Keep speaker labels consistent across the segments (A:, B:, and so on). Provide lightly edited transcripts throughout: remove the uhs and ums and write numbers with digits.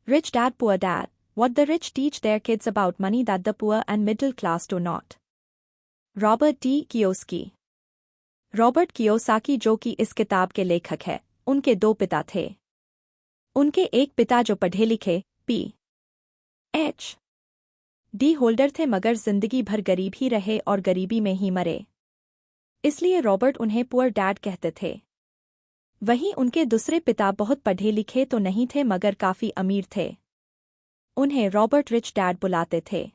A: Rich Dad Poor Dad, What the Rich Teach Their Kids About Money That the Poor and Middle Class Do Not. Robert T Kiyosaki. Robert Kiyosaki जो कि इस किताब के लेखक है, उनके दो पिता थे। उनके एक पिता जो पढ़े लिखे PhD होल्डर थे मगर जिंदगी भर गरीब ही रहे और गरीबी में ही मरे, इसलिए रॉबर्ट उन्हें पुअर डैड कहते थे। वहीं उनके दूसरे पिता बहुत पढ़े लिखे तो नहीं थे मगर काफी अमीर थे, उन्हें रॉबर्ट रिच डैड बुलाते थे।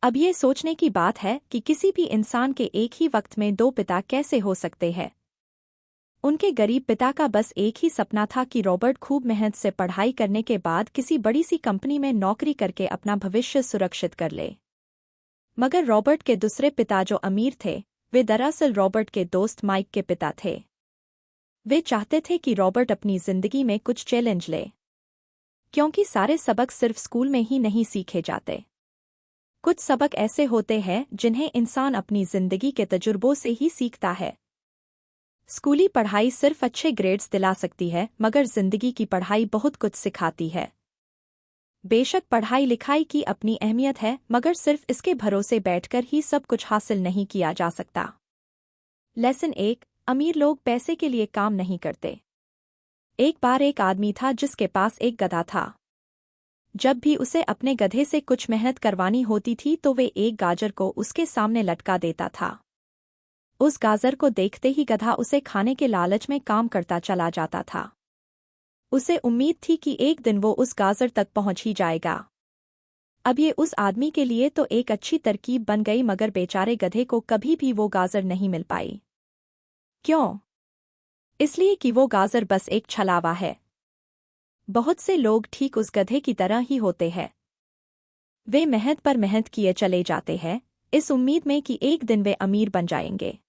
A: अब ये सोचने की बात है कि किसी भी इंसान के एक ही वक्त में दो पिता कैसे हो सकते हैं। उनके गरीब पिता का बस एक ही सपना था कि रॉबर्ट खूब मेहनत से पढ़ाई करने के बाद किसी बड़ी सी कंपनी में नौकरी करके अपना भविष्य सुरक्षित कर ले। मगर रॉबर्ट के दूसरे पिता जो अमीर थे, वे दरअसल रॉबर्ट के दोस्त माइक के पिता थे। वे चाहते थे कि रॉबर्ट अपनी जिंदगी में कुछ चैलेंज ले, क्योंकि सारे सबक सिर्फ स्कूल में ही नहीं सीखे जाते। कुछ सबक ऐसे होते हैं जिन्हें इंसान अपनी जिंदगी के तजुर्बों से ही सीखता है। स्कूली पढ़ाई सिर्फ अच्छे ग्रेड्स दिला सकती है मगर जिंदगी की पढ़ाई बहुत कुछ सिखाती है। बेशक पढ़ाई लिखाई की अपनी अहमियत है मगर सिर्फ इसके भरोसे बैठकर ही सब कुछ हासिल नहीं किया जा सकता। लेसन 1, अमीर लोग पैसे के लिए काम नहीं करते। एक बार एक आदमी था जिसके पास एक गधा था। जब भी उसे अपने गधे से कुछ मेहनत करवानी होती थी तो वे एक गाजर को उसके सामने लटका देता था। उस गाजर को देखते ही गधा उसे खाने के लालच में काम करता चला जाता था। उसे उम्मीद थी कि एक दिन वो उस गाजर तक पहुंच ही जाएगा। अब ये उस आदमी के लिए तो एक अच्छी तरकीब बन गई मगर बेचारे गधे को कभी भी वो गाजर नहीं मिल पाई। क्यों? इसलिए कि वो गाजर बस एक छलावा है। बहुत से लोग ठीक उस गधे की तरह ही होते हैं। वे मेहनत पर मेहनत किए चले जाते हैं, इस उम्मीद में कि एक दिन वे अमीर बन जाएंगे,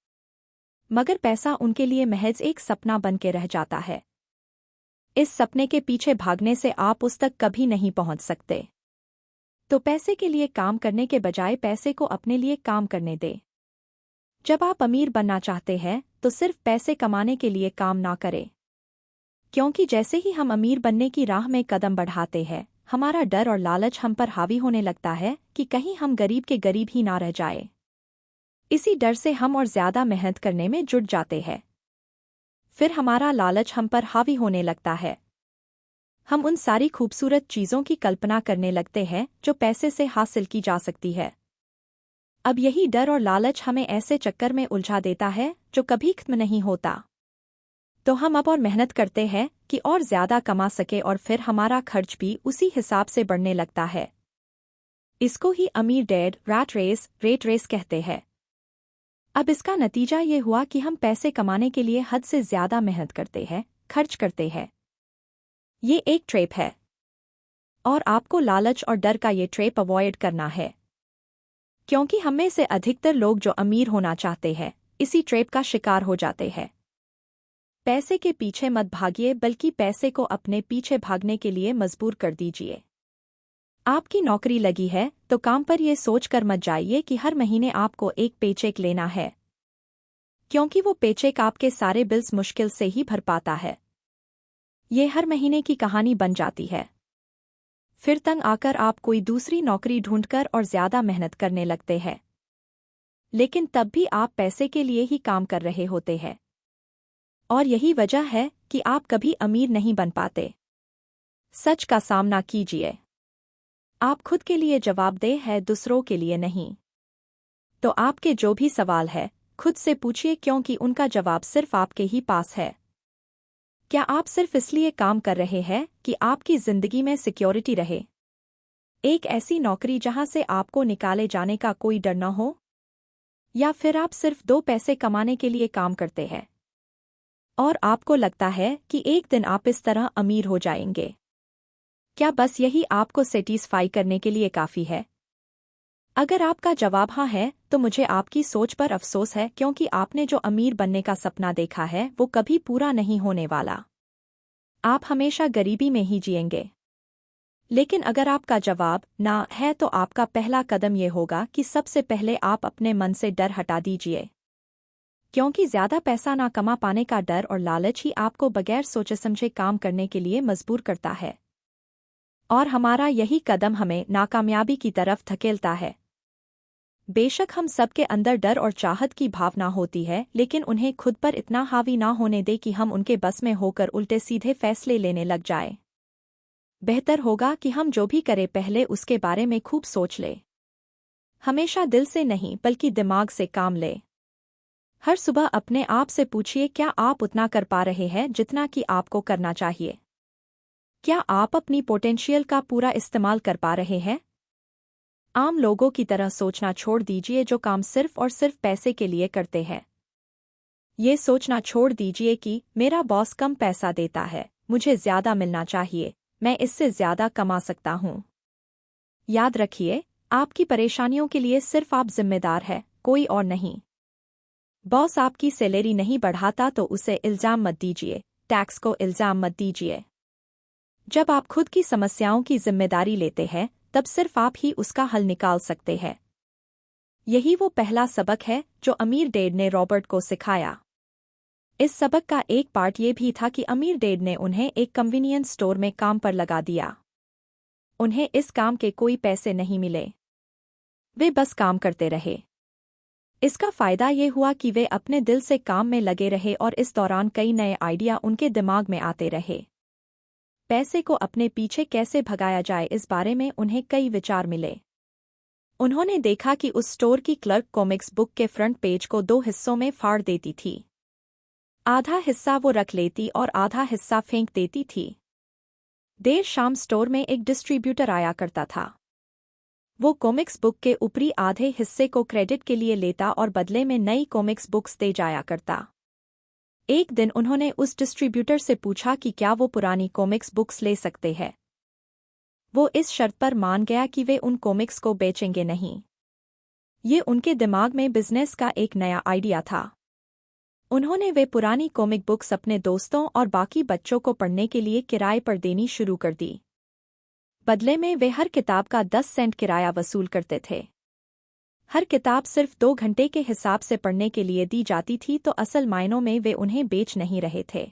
A: मगर पैसा उनके लिए महज एक सपना बन के रह जाता है। इस सपने के पीछे भागने से आप उस तक कभी नहीं पहुंच सकते। तो पैसे के लिए काम करने के बजाय पैसे को अपने लिए काम करने दें। जब आप अमीर बनना चाहते हैं तो सिर्फ पैसे कमाने के लिए काम ना करें, क्योंकि जैसे ही हम अमीर बनने की राह में कदम बढ़ाते हैं, हमारा डर और लालच हम पर हावी होने लगता है कि कहीं हम गरीब के गरीब ही ना रह जाए। इसी डर से हम और ज्यादा मेहनत करने में जुट जाते हैं। फिर हमारा लालच हम पर हावी होने लगता है। हम उन सारी खूबसूरत चीजों की कल्पना करने लगते हैं जो पैसे से हासिल की जा सकती है। अब यही डर और लालच हमें ऐसे चक्कर में उलझा देता है जो कभी खत्म नहीं होता। तो हम अब और मेहनत करते हैं कि और ज्यादा कमा सके और फिर हमारा खर्च भी उसी हिसाब से बढ़ने लगता है। इसको ही अमीर डैड रेट रेस कहते हैं। अब इसका नतीजा ये हुआ कि हम पैसे कमाने के लिए हद से ज्यादा मेहनत करते हैं, खर्च करते हैं। ये एक ट्रैप है और आपको लालच और डर का ये ट्रैप अवॉइड करना है, क्योंकि हम में से अधिकतर लोग जो अमीर होना चाहते हैं इसी ट्रैप का शिकार हो जाते हैं। पैसे के पीछे मत भागिए बल्कि पैसे को अपने पीछे भागने के लिए मजबूर कर दीजिए। आपकी नौकरी लगी है तो काम पर यह सोचकर मत जाइए कि हर महीने आपको एक पेचेक लेना है, क्योंकि वो पेचेक आपके सारे बिल्स मुश्किल से ही भर पाता है। ये हर महीने की कहानी बन जाती है। फिर तंग आकर आप कोई दूसरी नौकरी ढूंढकर और ज्यादा मेहनत करने लगते हैं, लेकिन तब भी आप पैसे के लिए ही काम कर रहे होते हैं। और यही वजह है कि आप कभी अमीर नहीं बन पाते। सच का सामना कीजिए। आप खुद के लिए जवाबदेह है, दूसरों के लिए नहीं। तो आपके जो भी सवाल है खुद से पूछिए, क्योंकि उनका जवाब सिर्फ आपके ही पास है। क्या आप सिर्फ इसलिए काम कर रहे हैं कि आपकी जिंदगी में सिक्योरिटी रहे, एक ऐसी नौकरी जहां से आपको निकाले जाने का कोई डर न हो? या फिर आप सिर्फ 2 पैसे कमाने के लिए काम करते हैं और आपको लगता है कि एक दिन आप इस तरह अमीर हो जाएंगे? क्या बस यही आपको सेटिस्फाई करने के लिए काफी है? अगर आपका जवाब हाँ है तो मुझे आपकी सोच पर अफसोस है, क्योंकि आपने जो अमीर बनने का सपना देखा है वो कभी पूरा नहीं होने वाला। आप हमेशा गरीबी में ही जिएंगे। लेकिन अगर आपका जवाब ना है तो आपका पहला कदम ये होगा कि सबसे पहले आप अपने मन से डर हटा दीजिए, क्योंकि ज्यादा पैसा ना कमा पाने का डर और लालच ही आपको बगैर सोचे समझे काम करने के लिए मजबूर करता है। और हमारा यही कदम हमें नाकामयाबी की तरफ धकेलता है। बेशक हम सबके अंदर डर और चाहत की भावना होती है, लेकिन उन्हें खुद पर इतना हावी ना होने दे कि हम उनके बस में होकर उल्टे सीधे फैसले लेने लग जाए। बेहतर होगा कि हम जो भी करें पहले उसके बारे में खूब सोच ले। हमेशा दिल से नहीं बल्कि दिमाग से काम ले। हर सुबह अपने आप से पूछिए, क्या आप उतना कर पा रहे हैं जितना कि आपको करना चाहिए? क्या आप अपनी पोटेंशियल का पूरा इस्तेमाल कर पा रहे हैं? आम लोगों की तरह सोचना छोड़ दीजिए जो काम सिर्फ और सिर्फ पैसे के लिए करते हैं। ये सोचना छोड़ दीजिए कि मेरा बॉस कम पैसा देता है, मुझे ज्यादा मिलना चाहिए, मैं इससे ज्यादा कमा सकता हूँ। याद रखिए, आपकी परेशानियों के लिए सिर्फ आप जिम्मेदार हैं, कोई और नहीं। बॉस आपकी सैलरी नहीं बढ़ाता तो उसे इल्जाम मत दीजिए, टैक्स को इल्जाम मत दीजिए। जब आप खुद की समस्याओं की जिम्मेदारी लेते हैं, तब सिर्फ आप ही उसका हल निकाल सकते हैं। यही वो पहला सबक है जो अमीर डैड ने रॉबर्ट को सिखाया। इस सबक का एक पार्ट ये भी था कि अमीर डैड ने उन्हें एक कन्वीनियंस स्टोर में काम पर लगा दिया। उन्हें इस काम के कोई पैसे नहीं मिले, वे बस काम करते रहे। इसका फायदा ये हुआ कि वे अपने दिल से काम में लगे रहे और इस दौरान कई नए आइडिया उनके दिमाग में आते रहे। पैसे को अपने पीछे कैसे भगाया जाए इस बारे में उन्हें कई विचार मिले। उन्होंने देखा कि उस स्टोर की क्लर्क कॉमिक्स बुक के फ्रंट पेज को 2 हिस्सों में फाड़ देती थी। आधा हिस्सा वो रख लेती और आधा हिस्सा फेंक देती थी। देर शाम स्टोर में एक डिस्ट्रीब्यूटर आया करता था। वो कॉमिक्स बुक के ऊपरी आधे हिस्से को क्रेडिट के लिए लेता और बदले में नई कॉमिक्स बुक्स दे जाया करता। एक दिन उन्होंने उस डिस्ट्रीब्यूटर से पूछा कि क्या वो पुरानी कॉमिक्स बुक्स ले सकते हैं। वो इस शर्त पर मान गया कि वे उन कॉमिक्स को बेचेंगे नहीं। ये उनके दिमाग में बिजनेस का एक नया आइडिया था। उन्होंने वे पुरानी कॉमिक बुक्स अपने दोस्तों और बाकी बच्चों को पढ़ने के लिए किराए पर देनी शुरू कर दी। बदले में वे हर किताब का 10 सेंट किराया वसूल करते थे। हर किताब सिर्फ 2 घंटे के हिसाब से पढ़ने के लिए दी जाती थी, तो असल मायनों में वे उन्हें बेच नहीं रहे थे।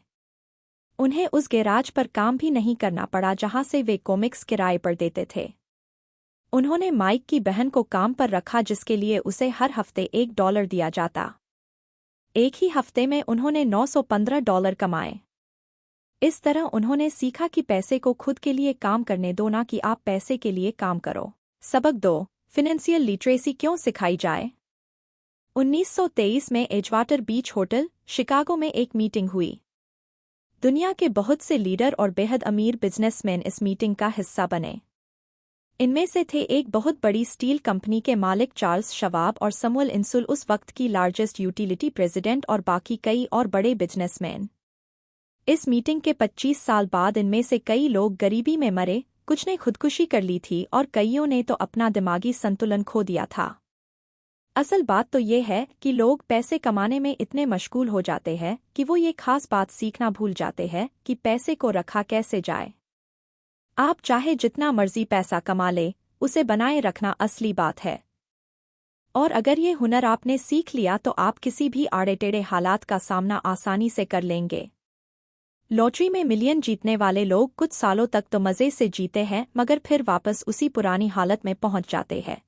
A: उन्हें उस गैराज पर काम भी नहीं करना पड़ा जहां से वे कॉमिक्स किराए पर देते थे। उन्होंने माइक की बहन को काम पर रखा जिसके लिए उसे हर हफ्ते $1 दिया जाता। एक ही हफ्ते में उन्होंने $915 कमाए। इस तरह उन्होंने सीखा कि पैसे को खुद के लिए काम करने दो, ना कि आप पैसे के लिए काम करो। सबक 2, फाइनेंशियल लिटरेसी क्यों सिखाई जाए। 1923 में एजवाटर बीच होटल, शिकागो में एक मीटिंग हुई। दुनिया के बहुत से लीडर और बेहद अमीर बिजनेसमैन इस मीटिंग का हिस्सा बने। इनमें से थे एक बहुत बड़ी स्टील कंपनी के मालिक चार्ल्स शवाब और समुअल इंसुल, उस वक्त की लार्जेस्ट यूटिलिटी प्रेसिडेंट, और बाकी कई और बड़े बिजनेसमैन। इस मीटिंग के 25 साल बाद इनमें से कई लोग गरीबी में मरे, कुछ ने खुदकुशी कर ली थी और कईयों ने तो अपना दिमागी संतुलन खो दिया था। असल बात तो ये है कि लोग पैसे कमाने में इतने मशगूल हो जाते हैं कि वो ये खास बात सीखना भूल जाते हैं कि पैसे को रखा कैसे जाए। आप चाहे जितना मर्जी पैसा कमा ले, उसे बनाए रखना असली बात है। और अगर ये हुनर आपने सीख लिया तो आप किसी भी आड़े टेढ़े हालात का सामना आसानी से कर लेंगे। लॉटरी में मिलियन जीतने वाले लोग कुछ सालों तक तो मज़े से जीते हैं, मगर फिर वापस उसी पुरानी हालत में पहुंच जाते हैं।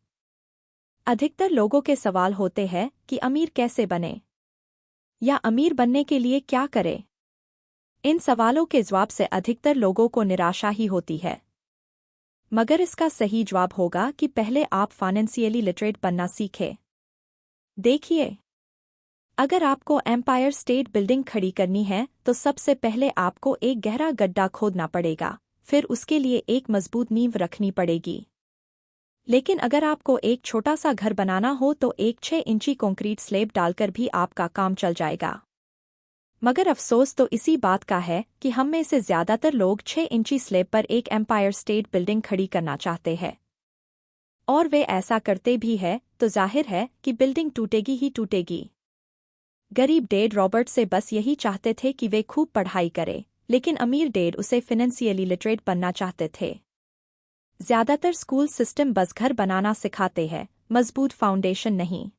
A: अधिकतर लोगों के सवाल होते हैं कि अमीर कैसे बने, या अमीर बनने के लिए क्या करें। इन सवालों के जवाब से अधिकतर लोगों को निराशा ही होती है। मगर इसका सही जवाब होगा कि पहले आप फाइनेंशियली लिटरेट बनना सीखें। देखिए, अगर आपको एम्पायर स्टेट बिल्डिंग खड़ी करनी है तो सबसे पहले आपको एक गहरा गड्ढा खोदना पड़ेगा, फिर उसके लिए एक मजबूत नींव रखनी पड़ेगी। लेकिन अगर आपको एक छोटा सा घर बनाना हो तो एक 6 इंची कंक्रीट स्लैब डालकर भी आपका काम चल जाएगा। मगर अफसोस तो इसी बात का है कि हम में से ज्यादातर लोग 6 इंची स्लैब पर एक एम्पायर स्टेट बिल्डिंग खड़ी करना चाहते हैं। और वे ऐसा करते भी है तो जाहिर है कि बिल्डिंग टूटेगी ही टूटेगी। गरीब डैड रॉबर्ट से बस यही चाहते थे कि वे खूब पढ़ाई करें, लेकिन अमीर डैड उसे फाइनेंशियली लिटरेट बनना चाहते थे। ज्यादातर स्कूल सिस्टम बस घर बनाना सिखाते हैं, मजबूत फाउंडेशन नहीं।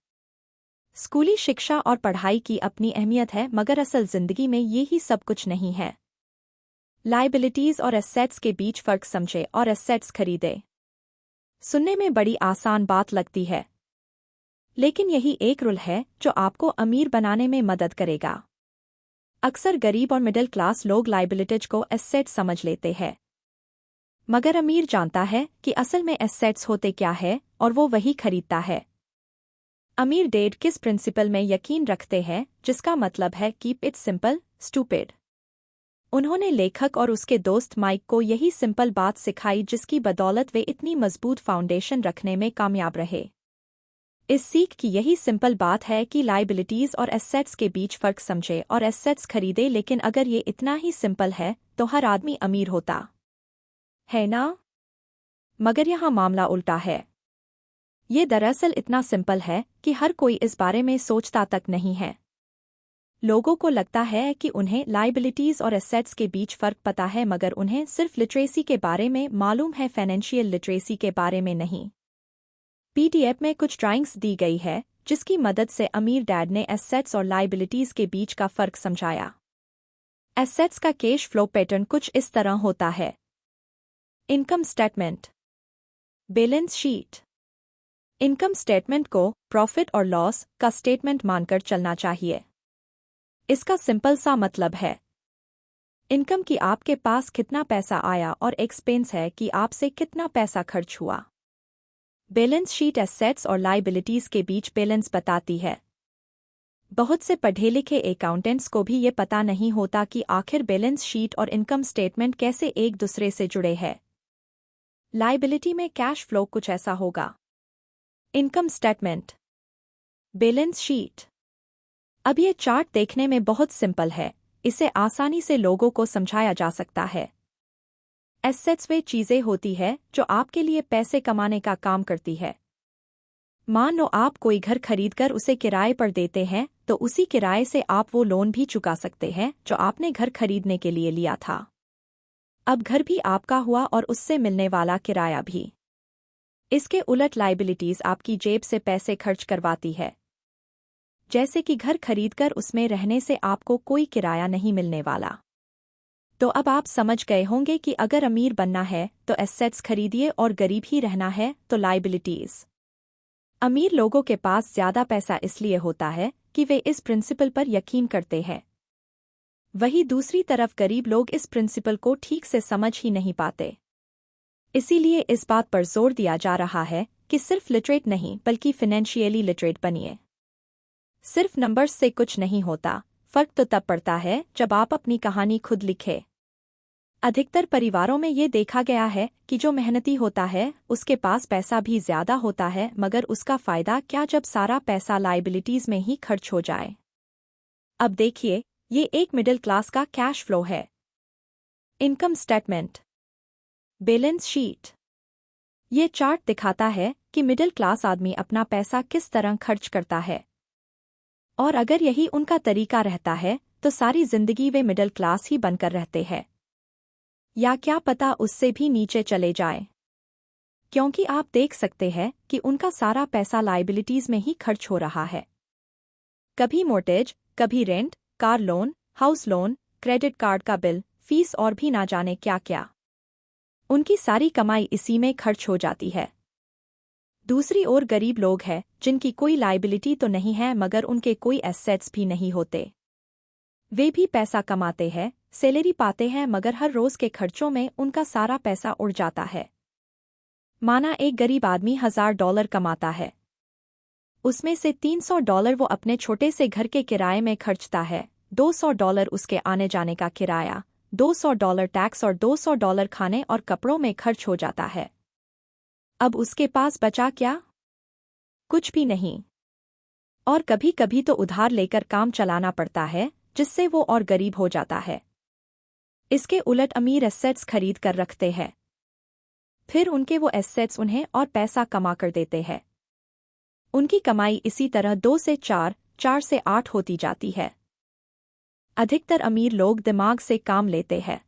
A: स्कूली शिक्षा और पढ़ाई की अपनी अहमियत है, मगर असल जिंदगी में ये ही सब कुछ नहीं है। लायबिलिटीज और एसेट्स के बीच फर्क समझे और एसेट्स खरीदे। सुनने में बड़ी आसान बात लगती है, लेकिन यही एक रूल है जो आपको अमीर बनाने में मदद करेगा। अक्सर गरीब और मिडिल क्लास लोग लायबिलिटीज को एसेट समझ लेते हैं, मगर अमीर जानता है कि असल में एसेट्स होते क्या है और वो वही खरीदता है। अमीर डेड किस प्रिंसिपल में यकीन रखते हैं, जिसका मतलब है कीप इट सिंपल स्टूपिड। उन्होंने लेखक और उसके दोस्त माइक को यही सिंपल बात सिखाई, जिसकी बदौलत वे इतनी मजबूत फाउंडेशन रखने में कामयाब रहे। इस सीख की यही सिंपल बात है कि लायबिलिटीज और एसेट्स के बीच फर्क समझे और एसेट्स खरीदे। लेकिन अगर ये इतना ही सिंपल है तो हर आदमी अमीर होता है ना? मगर यहाँ मामला उल्टा है। ये दरअसल इतना सिंपल है कि हर कोई इस बारे में सोचता तक नहीं है। लोगों को लगता है कि उन्हें लायबिलिटीज और एसेट्स के बीच फर्क पता है, मगर उन्हें सिर्फ लिटरेसी के बारे में मालूम है, फाइनेंशियल लिटरेसी के बारे में नहीं। पीडीएफ में कुछ ड्राइंग्स दी गई है जिसकी मदद से अमीर डैड ने एसेट्स और लायबिलिटीज के बीच का फर्क समझाया। एसेट्स का कैश फ्लो पैटर्न कुछ इस तरह होता है। Income statement, balance sheet. Income statement को प्रॉफिट और लॉस का स्टेटमेंट मानकर चलना चाहिए। इसका सिंपल सा मतलब है इनकम की आपके पास कितना पैसा आया और एक्सपेंस है कि आपसे कितना पैसा खर्च हुआ। बैलेंस शीट एसेट्स और लायबिलिटीज के बीच बैलेंस बताती है। बहुत से पढ़े लिखे अकाउंटेंट्स को भी ये पता नहीं होता कि आखिर बैलेंस शीट और इनकम स्टेटमेंट कैसे एक दूसरे से जुड़े हैं। लायबिलिटी में कैश फ्लो कुछ ऐसा होगा। Income statement, balance sheet. अब ये चार्ट देखने में बहुत सिंपल है, इसे आसानी से लोगों को समझाया जा सकता है। एसेट्स वे चीजें होती है जो आपके लिए पैसे कमाने का काम करती है। मान लो आप कोई घर खरीदकर उसे किराए पर देते हैं, तो उसी किराए से आप वो लोन भी चुका सकते हैं जो आपने घर खरीदने के लिए लिया था। अब घर भी आपका हुआ और उससे मिलने वाला किराया भी। इसके उलट लायबिलिटीज आपकी जेब से पैसे खर्च करवाती है, जैसे कि घर खरीदकर उसमें रहने से आपको कोई किराया नहीं मिलने वाला। तो अब आप समझ गए होंगे कि अगर अमीर बनना है तो एसेट्स खरीदिए और गरीब ही रहना है तो लायबिलिटीज। अमीर लोगों के पास ज्यादा पैसा इसलिए होता है कि वे इस प्रिंसिपल पर यकीन करते हैं। वहीं दूसरी तरफ गरीब लोग इस प्रिंसिपल को ठीक से समझ ही नहीं पाते। इसीलिए इस बात पर जोर दिया जा रहा है कि सिर्फ लिटरेट नहीं बल्कि फाइनेंशियली लिटरेट बनिए। सिर्फ नंबर्स से कुछ नहीं होता, फर्क तो तब पड़ता है जब आप अपनी कहानी खुद लिखे। अधिकतर परिवारों में ये देखा गया है कि जो मेहनती होता है उसके पास पैसा भी ज्यादा होता है, मगर उसका फायदा क्या जब सारा पैसा लायबिलिटीज में ही खर्च हो जाए। अब देखिए, ये एक मिडिल क्लास का कैश फ्लो है। Income statement, balance sheet. ये चार्ट दिखाता है कि मिडिल क्लास आदमी अपना पैसा किस तरह खर्च करता है, और अगर यही उनका तरीका रहता है तो सारी जिंदगी वे मिडिल क्लास ही बनकर रहते हैं, या क्या पता उससे भी नीचे चले जाए। क्योंकि आप देख सकते हैं कि उनका सारा पैसा लायबिलिटीज में ही खर्च हो रहा है। कभी मोर्टेज, कभी rent, car loan, house loan, credit card का बिल, फीस और भी ना जाने क्या क्या। उनकी सारी कमाई इसी में खर्च हो जाती है। दूसरी ओर गरीब लोग हैं जिनकी कोई लायबिलिटी तो नहीं है, मगर उनके कोई एसेट्स भी नहीं होते। वे भी पैसा कमाते हैं, सैलरी पाते हैं, मगर हर रोज के खर्चों में उनका सारा पैसा उड़ जाता है। माना एक गरीब आदमी $1000 कमाता है, उसमें से $300 वो अपने छोटे से घर के किराए में खर्चता है, $200 उसके आने जाने का किराया, $200 टैक्स और $200 खाने और कपड़ों में खर्च हो जाता है। अब उसके पास बचा क्या? कुछ भी नहीं। और कभी कभी तो उधार लेकर काम चलाना पड़ता है, जिससे वो और गरीब हो जाता है। इसके उलट अमीर एसेट्स खरीद कर रखते हैं, फिर उनके वो एसेट्स उन्हें और पैसा कमा कर देते हैं। उनकी कमाई इसी तरह 2 से 4, 4 से 8 होती जाती है। अधिकतर अमीर लोग दिमाग से काम लेते हैं।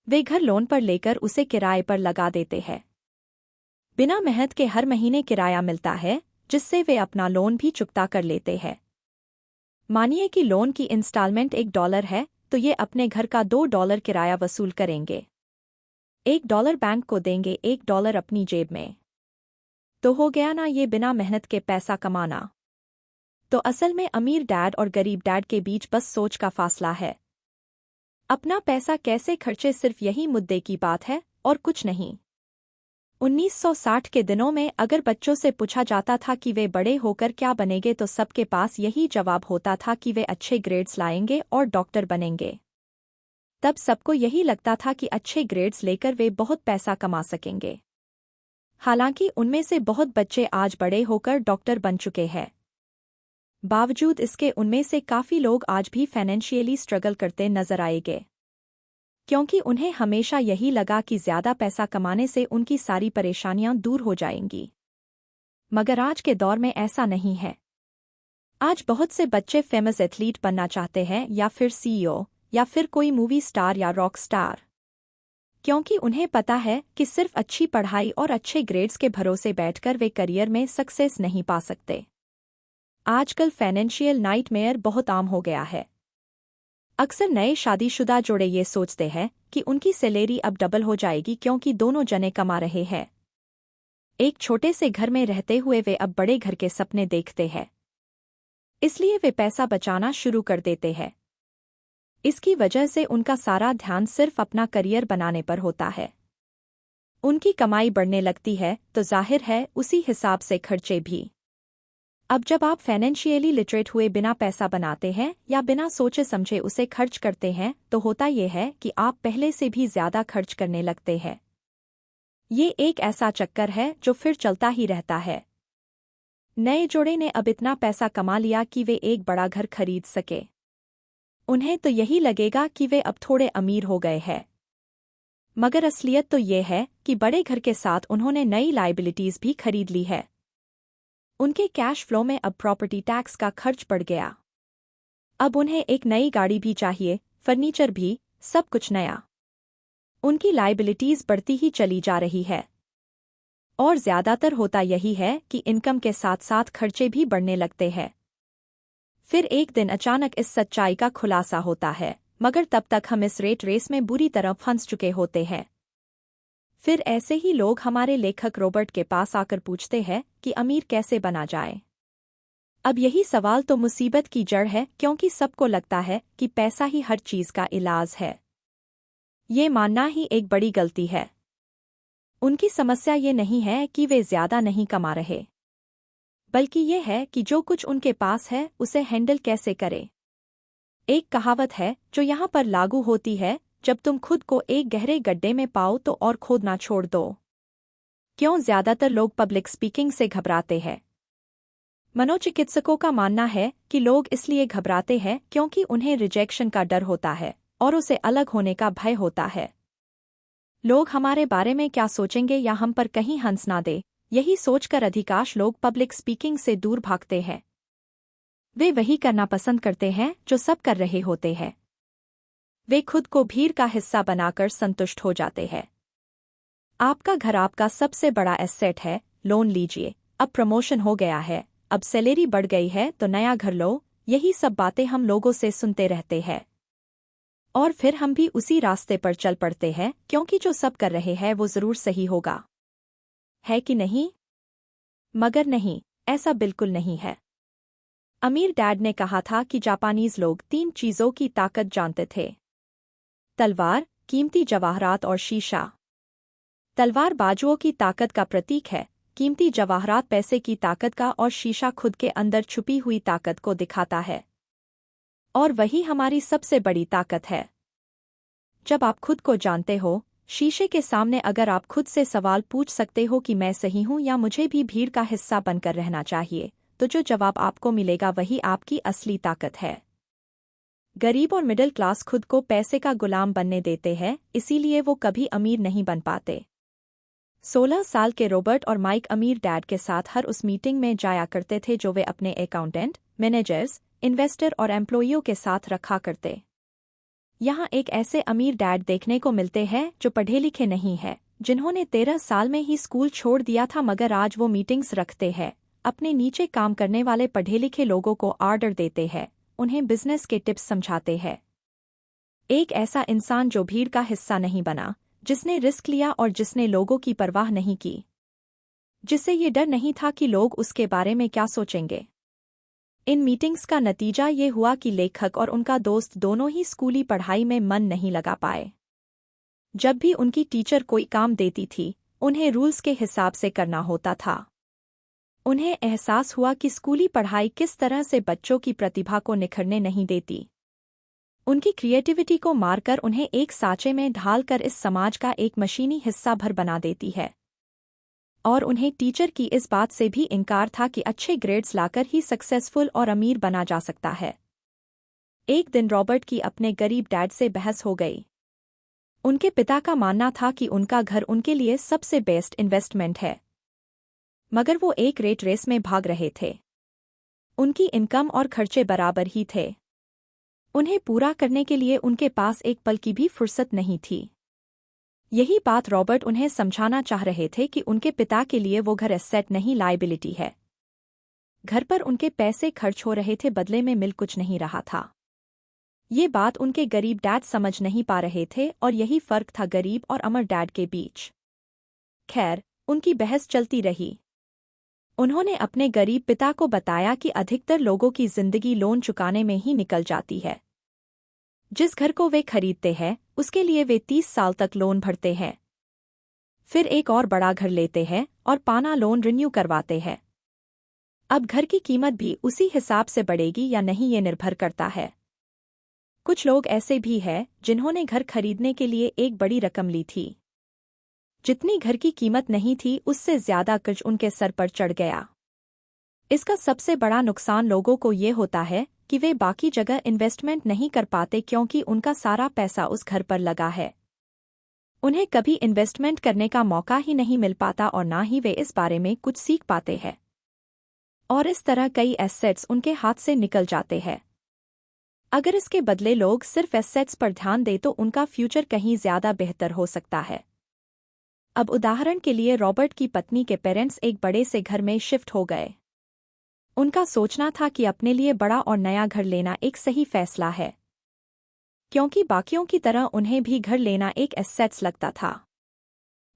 A: वे घर लोन पर लेकर उसे किराए पर लगा देते हैं। बिना मेहनत के हर महीने किराया मिलता है, जिससे वे अपना लोन भी चुकता कर लेते हैं। मानिए कि लोन की इंस्टॉलमेंट $1 है, तो ये अपने घर का $2 किराया वसूल करेंगे। $1 बैंक को देंगे, $1 अपनी जेब में। तो हो गया ना ये बिना मेहनत के पैसा कमाना। तो असल में अमीर डैड और गरीब डैड के बीच बस सोच का फासला है। अपना पैसा कैसे खर्चे, सिर्फ यही मुद्दे की बात है और कुछ नहीं। 1960 के दिनों में अगर बच्चों से पूछा जाता था कि वे बड़े होकर क्या बनेंगे तो सबके पास यही जवाब होता था कि वे अच्छे ग्रेड्स लाएंगे और डॉक्टर बनेंगे। तब सबको यही लगता था कि अच्छे ग्रेड्स लेकर वे बहुत पैसा कमा सकेंगे। हालांकि उनमें से बहुत बच्चे आज बड़े होकर डॉक्टर बन चुके हैं। बावजूद इसके उनमें से काफ़ी लोग आज भी फाइनेंशियली स्ट्रगल करते नजर आएंगे, क्योंकि उन्हें हमेशा यही लगा कि ज़्यादा पैसा कमाने से उनकी सारी परेशानियां दूर हो जाएंगी। मगर आज के दौर में ऐसा नहीं है। आज बहुत से बच्चे फेमस एथलीट बनना चाहते हैं या फिर सीईओ या फिर कोई मूवी स्टार या रॉक स्टार, क्योंकि उन्हें पता है कि सिर्फ अच्छी पढ़ाई और अच्छे ग्रेड्स के भरोसे बैठकर वे करियर में सक्सेस नहीं पा सकते। आजकल फाइनेंशियल नाइटमेयर बहुत आम हो गया है। अक्सर नए शादीशुदा जोड़े ये सोचते हैं कि उनकी सैलरी अब डबल हो जाएगी क्योंकि दोनों जने कमा रहे हैं। एक छोटे से घर में रहते हुए वे अब बड़े घर के सपने देखते हैं, इसलिए वे पैसा बचाना शुरू कर देते हैं। इसकी वजह से उनका सारा ध्यान सिर्फ अपना करियर बनाने पर होता है। उनकी कमाई बढ़ने लगती है तो जाहिर है उसी हिसाब से खर्चे भी। अब जब आप फाइनेंशियली लिटरेट हुए बिना पैसा बनाते हैं या बिना सोचे समझे उसे खर्च करते हैं तो होता यह है कि आप पहले से भी ज्यादा खर्च करने लगते हैं। ये एक ऐसा चक्कर है जो फिर चलता ही रहता है। नए जोड़े ने अब इतना पैसा कमा लिया कि वे एक बड़ा घर खरीद सके। उन्हें तो यही लगेगा कि वे अब थोड़े अमीर हो गए हैं, मगर असलियत तो ये है कि बड़े घर के साथ उन्होंने नई लायबिलिटीज भी खरीद ली है। उनके कैश फ्लो में अब प्रॉपर्टी टैक्स का खर्च बढ़ गया। अब उन्हें एक नई गाड़ी भी चाहिए, फर्नीचर भी, सब कुछ नया। उनकी लायबिलिटीज बढ़ती ही चली जा रही है। और ज्यादातर होता यही है कि इनकम के साथ साथ खर्चे भी बढ़ने लगते हैं। फिर एक दिन अचानक इस सच्चाई का खुलासा होता है, मगर तब तक हम इस रेट रेस में बुरी तरह फंस चुके होते हैं। फिर ऐसे ही लोग हमारे लेखक रॉबर्ट के पास आकर पूछते हैं कि अमीर कैसे बना जाए। अब यही सवाल तो मुसीबत की जड़ है, क्योंकि सबको लगता है कि पैसा ही हर चीज का इलाज है। ये मानना ही एक बड़ी गलती है। उनकी समस्या ये नहीं है कि वे ज्यादा नहीं कमा रहे, बल्कि ये है कि जो कुछ उनके पास है उसे हैंडल कैसे करें। एक कहावत है जो यहाँ पर लागू होती है, जब तुम खुद को एक गहरे गड्ढे में पाओ तो और खोदना छोड़ दो। क्यों ज्यादातर लोग पब्लिक स्पीकिंग से घबराते हैं? मनोचिकित्सकों का मानना है कि लोग इसलिए घबराते हैं क्योंकि उन्हें रिजेक्शन का डर होता है और उसे अलग होने का भय होता है। लोग हमारे बारे में क्या सोचेंगे या हम पर कहीं हंस ना दे, यही सोचकर अधिकांश लोग पब्लिक स्पीकिंग से दूर भागते हैं। वे वही करना पसंद करते हैं जो सब कर रहे होते हैं। वे खुद को भीड़ का हिस्सा बनाकर संतुष्ट हो जाते हैं। आपका घर आपका सबसे बड़ा एसेट है, लोन लीजिए। अब प्रमोशन हो गया है, अब सैलरी बढ़ गई है तो नया घर लो। यही सब बातें हम लोगों से सुनते रहते हैं और फिर हम भी उसी रास्ते पर चल पड़ते हैं, क्योंकि जो सब कर रहे हैं वो जरूर सही होगा, है कि नहीं? मगर नहीं, ऐसा बिल्कुल नहीं है। अमीर डैड ने कहा था कि जापानीज लोग 3 चीजों की ताकत जानते थे: तलवार, कीमती जवाहरात और शीशा। तलवार बाजुओं की ताकत का प्रतीक है, कीमती जवाहरात पैसे की ताकत का और शीशा खुद के अंदर छुपी हुई ताकत को दिखाता है। और वही हमारी सबसे बड़ी ताकत है। जब आप खुद को जानते हो, शीशे के सामने अगर आप खुद से सवाल पूछ सकते हो कि मैं सही हूं या मुझे भी भीड़ का हिस्सा बनकर रहना चाहिए, तो जो जवाब आपको मिलेगा वही आपकी असली ताकत है। गरीब और मिडिल क्लास खुद को पैसे का गुलाम बनने देते हैं, इसीलिए वो कभी अमीर नहीं बन पाते। 16 साल के रॉबर्ट और माइक अमीर डैड के साथ हर उस मीटिंग में जाया करते थे जो वे अपने अकाउंटेंट, मैनेजर्स, इन्वेस्टर और एम्प्लॉइयों के साथ रखा करते। यहाँ एक ऐसे अमीर डैड देखने को मिलते हैं जो पढ़े लिखे नहीं हैं, जिन्होंने 13 साल में ही स्कूल छोड़ दिया था, मगर आज वो मीटिंग्स रखते हैं, अपने नीचे काम करने वाले पढ़े लिखे लोगों को ऑर्डर देते हैं, उन्हें बिजनेस के टिप्स समझाते हैं। एक ऐसा इंसान जो भीड़ का हिस्सा नहीं बना, जिसने रिस्क लिया और जिसने लोगों की परवाह नहीं की, जिससे ये डर नहीं था कि लोग उसके बारे में क्या सोचेंगे। इन मीटिंग्स का नतीजा ये हुआ कि लेखक और उनका दोस्त दोनों ही स्कूली पढ़ाई में मन नहीं लगा पाए। जब भी उनकी टीचर कोई काम देती थी, उन्हें रूल्स के हिसाब से करना होता था। उन्हें एहसास हुआ कि स्कूली पढ़ाई किस तरह से बच्चों की प्रतिभा को निखरने नहीं देती। उनकी क्रिएटिविटी को मारकर उन्हें एक सांचे में ढालकर इस समाज का एक मशीनी हिस्सा भर बना देती है। और उन्हें टीचर की इस बात से भी इनकार था कि अच्छे ग्रेड्स लाकर ही सक्सेसफुल और अमीर बना जा सकता है। एक दिन रॉबर्ट की अपने गरीब डैड से बहस हो गई। उनके पिता का मानना था कि उनका घर उनके लिए सबसे बेस्ट इन्वेस्टमेंट है, मगर वो एक रेट रेस में भाग रहे थे। उनकी इनकम और खर्चे बराबर ही थे। उन्हें पूरा करने के लिए उनके पास एक पल की भी फुर्सत नहीं थी। यही बात रॉबर्ट उन्हें समझाना चाह रहे थे कि उनके पिता के लिए वो घर एसेट नहीं लायबिलिटी है। घर पर उनके पैसे खर्च हो रहे थे, बदले में मिल कुछ नहीं रहा था। ये बात उनके गरीब डैड समझ नहीं पा रहे थे और यही फर्क था गरीब और अमर डैड के बीच। खैर, उनकी बहस चलती रही। उन्होंने अपने गरीब पिता को बताया कि अधिकतर लोगों की जिंदगी लोन चुकाने में ही निकल जाती है। जिस घर को वे खरीदते हैं, उसके लिए वे 30 साल तक लोन भरते हैं। फिर एक और बड़ा घर लेते हैं और पाना लोन रिन्यू करवाते हैं। अब घर की कीमत भी उसी हिसाब से बढ़ेगी या नहीं, ये निर्भर करता है। कुछ लोग ऐसे भी हैं जिन्होंने घर खरीदने के लिए एक बड़ी रकम ली थी। जितनी घर की कीमत नहीं थी, उससे ज्यादा कर्ज उनके सर पर चढ़ गया। इसका सबसे बड़ा नुकसान लोगों को ये होता है कि वे बाकी जगह इन्वेस्टमेंट नहीं कर पाते, क्योंकि उनका सारा पैसा उस घर पर लगा है। उन्हें कभी इन्वेस्टमेंट करने का मौका ही नहीं मिल पाता और ना ही वे इस बारे में कुछ सीख पाते हैं। और इस तरह कई एसेट्स उनके हाथ से निकल जाते हैं। अगर इसके बदले लोग सिर्फ एसेट्स पर ध्यान दें तो उनका फ्यूचर कहीं ज्यादा बेहतर हो सकता है। अब उदाहरण के लिए रॉबर्ट की पत्नी के पेरेंट्स एक बड़े से घर में शिफ्ट हो गए। उनका सोचना था कि अपने लिए बड़ा और नया घर लेना एक सही फैसला है, क्योंकि बाकियों की तरह उन्हें भी घर लेना एक एसेट्स लगता था।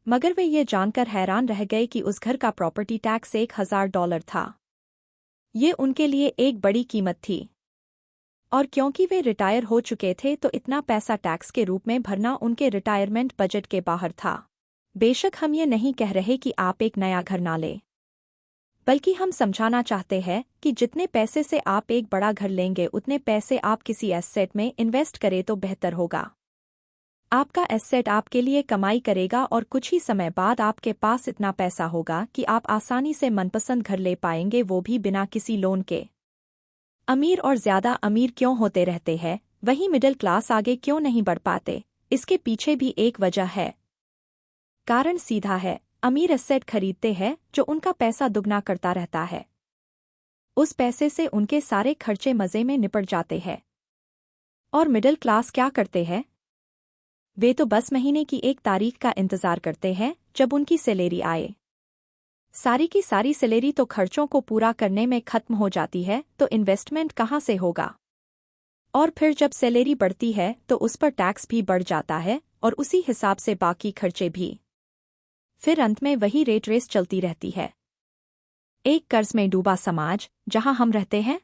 A: मगर वे ये जानकर हैरान रह गए कि उस घर का प्रॉपर्टी टैक्स $1000 था। ये उनके लिए एक बड़ी कीमत थी। और क्योंकि वे रिटायर हो चुके थे तो इतना पैसा टैक्स के रूप में भरना उनके रिटायरमेंट बजट के बाहर था। बेशक हम ये नहीं कह रहे कि आप एक नया घर ना लें, बल्कि हम समझाना चाहते हैं कि जितने पैसे से आप एक बड़ा घर लेंगे, उतने पैसे आप किसी एसेट में इन्वेस्ट करें तो बेहतर होगा। आपका एसेट आपके लिए कमाई करेगा और कुछ ही समय बाद आपके पास इतना पैसा होगा कि आप आसानी से मनपसंद घर ले पाएंगे, वो भी बिना किसी लोन के। अमीर और ज्यादा अमीर क्यों होते रहते हैं, वहीं मिडिल क्लास आगे क्यों नहीं बढ़ पाते? इसके पीछे भी एक वजह है। कारण सीधा है, अमीर एसेट खरीदते हैं जो उनका पैसा दुगना करता रहता है। उस पैसे से उनके सारे खर्चे मजे में निपट जाते हैं। और मिडिल क्लास क्या करते हैं? वे तो बस महीने की एक तारीख का इंतजार करते हैं जब उनकी सैलरी आए। सारी की सारी सैलरी तो खर्चों को पूरा करने में खत्म हो जाती है, तो इन्वेस्टमेंट कहाँ से होगा? और फिर जब सैलरी बढ़ती है तो उस पर टैक्स भी बढ़ जाता है और उसी हिसाब से बाकी खर्चे भी। फिर अंत में वही रेट रेस चलती रहती है। एक कर्ज में डूबा समाज जहां हम रहते हैं।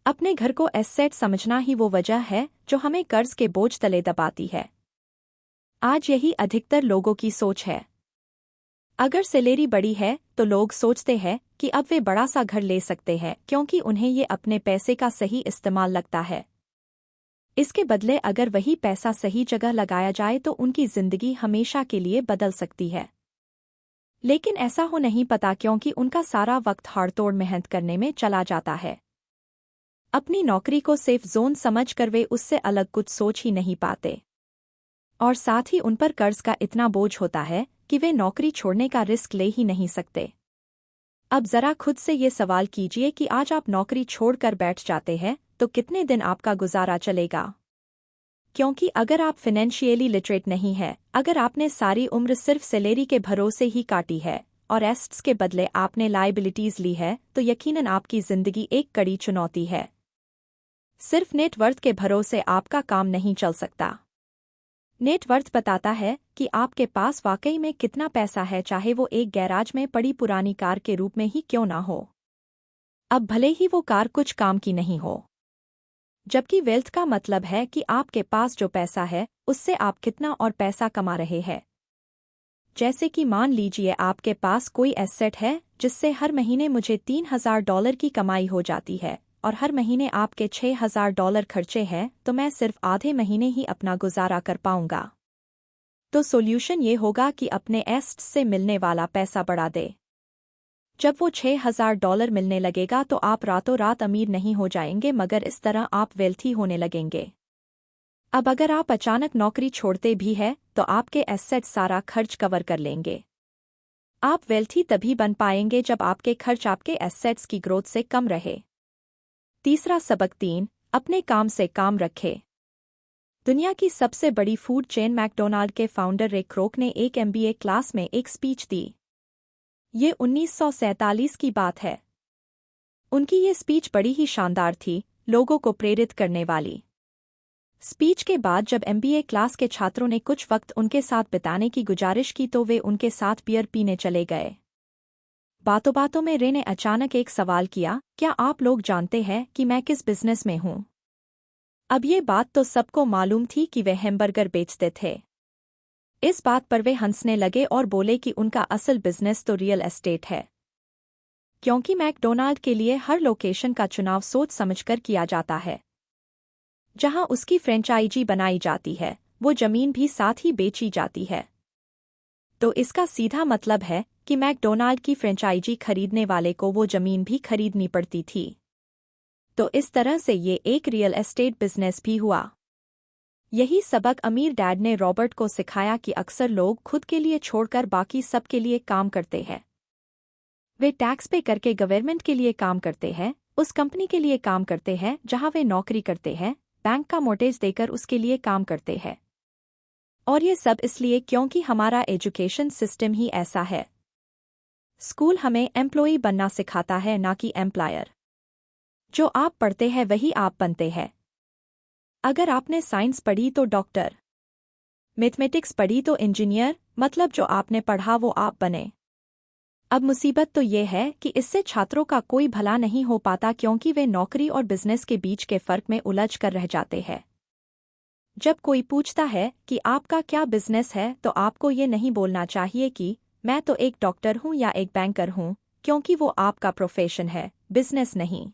A: अपने घर को एसेट समझना ही वो वजह है जो हमें कर्ज के बोझ तले दबाती है। आज यही अधिकतर लोगों की सोच है। अगर सैलरी बड़ी है तो लोग सोचते हैं कि अब वे बड़ा सा घर ले सकते हैं, क्योंकि उन्हें ये अपने पैसे का सही इस्तेमाल लगता है। इसके बदले अगर वही पैसा सही जगह लगाया जाए तो उनकी जिंदगी हमेशा के लिए बदल सकती है। लेकिन ऐसा हो नहीं पता, क्योंकि उनका सारा वक्त हाड़तोड़ मेहनत करने में चला जाता है। अपनी नौकरी को सेफ जोन समझकर वे उससे अलग कुछ सोच ही नहीं पाते। और साथ ही उन पर कर्ज का इतना बोझ होता है कि वे नौकरी छोड़ने का रिस्क ले ही नहीं सकते। अब जरा खुद से ये सवाल कीजिए कि आज आप नौकरी छोड़कर बैठ जाते हैं तो कितने दिन आपका गुजारा चलेगा? क्योंकि अगर आप फाइनेंशियली लिटरेट नहीं है, अगर आपने सारी उम्र सिर्फ सैलरी के भरोसे ही काटी है और एसेट्स के बदले आपने लायबिलिटीज ली है, तो यकीनन आपकी जिंदगी एक कड़ी चुनौती है। सिर्फ नेटवर्थ के भरोसे आपका काम नहीं चल सकता। नेटवर्थ बताता है कि आपके पास वाकई में कितना पैसा है, चाहे वो एक गैराज में पड़ी पुरानी कार के रूप में ही क्यों ना हो। अब भले ही वो कार कुछ काम की नहीं हो। जबकि वेल्थ का मतलब है कि आपके पास जो पैसा है उससे आप कितना और पैसा कमा रहे हैं। जैसे कि मान लीजिए आपके पास कोई एसेट है जिससे हर महीने मुझे $3000 की कमाई हो जाती है और हर महीने आपके $6000 खर्चे हैं, तो मैं सिर्फ आधे महीने ही अपना गुजारा कर पाऊंगा। तो सॉल्यूशन ये होगा कि अपने एसेट से मिलने वाला पैसा बढ़ा दे। जब वो $6000 मिलने लगेगा तो आप रातों रात अमीर नहीं हो जाएंगे, मगर इस तरह आप वेल्थी होने लगेंगे। अब अगर आप अचानक नौकरी छोड़ते भी हैं तो आपके एसेट सारा खर्च कवर कर लेंगे। आप वेल्थी तभी बन पाएंगे जब आपके खर्च आपके एसेट्स की ग्रोथ से कम रहे। तीसरा सबक 3, अपने काम से काम रखें। दुनिया की सबसे बड़ी फूड चेन मैकडोनाल्ड के फाउंडर रे क्रोक ने एक MBA क्लास में एक स्पीच दी। ये 1947 की बात है। उनकी ये स्पीच बड़ी ही शानदार थी, लोगों को प्रेरित करने वाली। स्पीच के बाद जब MBA क्लास के छात्रों ने कुछ वक्त उनके साथ बिताने की गुजारिश की तो वे उनके साथ बियर पीने चले गए। बातों बातों में रे ने अचानक एक सवाल किया, क्या आप लोग जानते हैं कि मैं किस बिजनेस में हूँ? अब ये बात तो सबको मालूम थी कि वे हैमबर्गर बेचते थे। इस बात पर वे हंसने लगे और बोले कि उनका असल बिजनेस तो रियल एस्टेट है, क्योंकि मैकडोनाल्ड के लिए हर लोकेशन का चुनाव सोच समझकर किया जाता है। जहां उसकी फ्रेंचाइजी बनाई जाती है वो जमीन भी साथ ही बेची जाती है। तो इसका सीधा मतलब है कि मैकडोनाल्ड की फ्रेंचाइजी खरीदने वाले को वो जमीन भी खरीदनी पड़ती थी। तो इस तरह से ये एक रियल एस्टेट बिजनेस भी हुआ। यही सबक अमीर डैड ने रॉबर्ट को सिखाया कि अक्सर लोग खुद के लिए छोड़कर बाकी सब के लिए काम करते हैं। वे टैक्स पे करके गवर्नमेंट के लिए काम करते हैं, उस कंपनी के लिए काम करते हैं जहां वे नौकरी करते हैं, बैंक का मोर्टेज देकर उसके लिए काम करते हैं। और ये सब इसलिए क्योंकि हमारा एजुकेशन सिस्टम ही ऐसा है। स्कूल हमें एम्प्लॉई बनना सिखाता है, ना कि एम्प्लॉयर। जो आप पढ़ते हैं वही आप बनते हैं। अगर आपने साइंस पढ़ी तो डॉक्टर, मैथमेटिक्स पढ़ी तो इंजीनियर, मतलब जो आपने पढ़ा वो आप बने। अब मुसीबत तो ये है कि इससे छात्रों का कोई भला नहीं हो पाता, क्योंकि वे नौकरी और बिजनेस के बीच के फर्क में उलझ कर रह जाते हैं। जब कोई पूछता है कि आपका क्या बिजनेस है तो आपको ये नहीं बोलना चाहिए कि मैं तो एक डॉक्टर हूँ या एक बैंकर हूँ, क्योंकि वो आपका प्रोफेशन है, बिजनेस नहीं।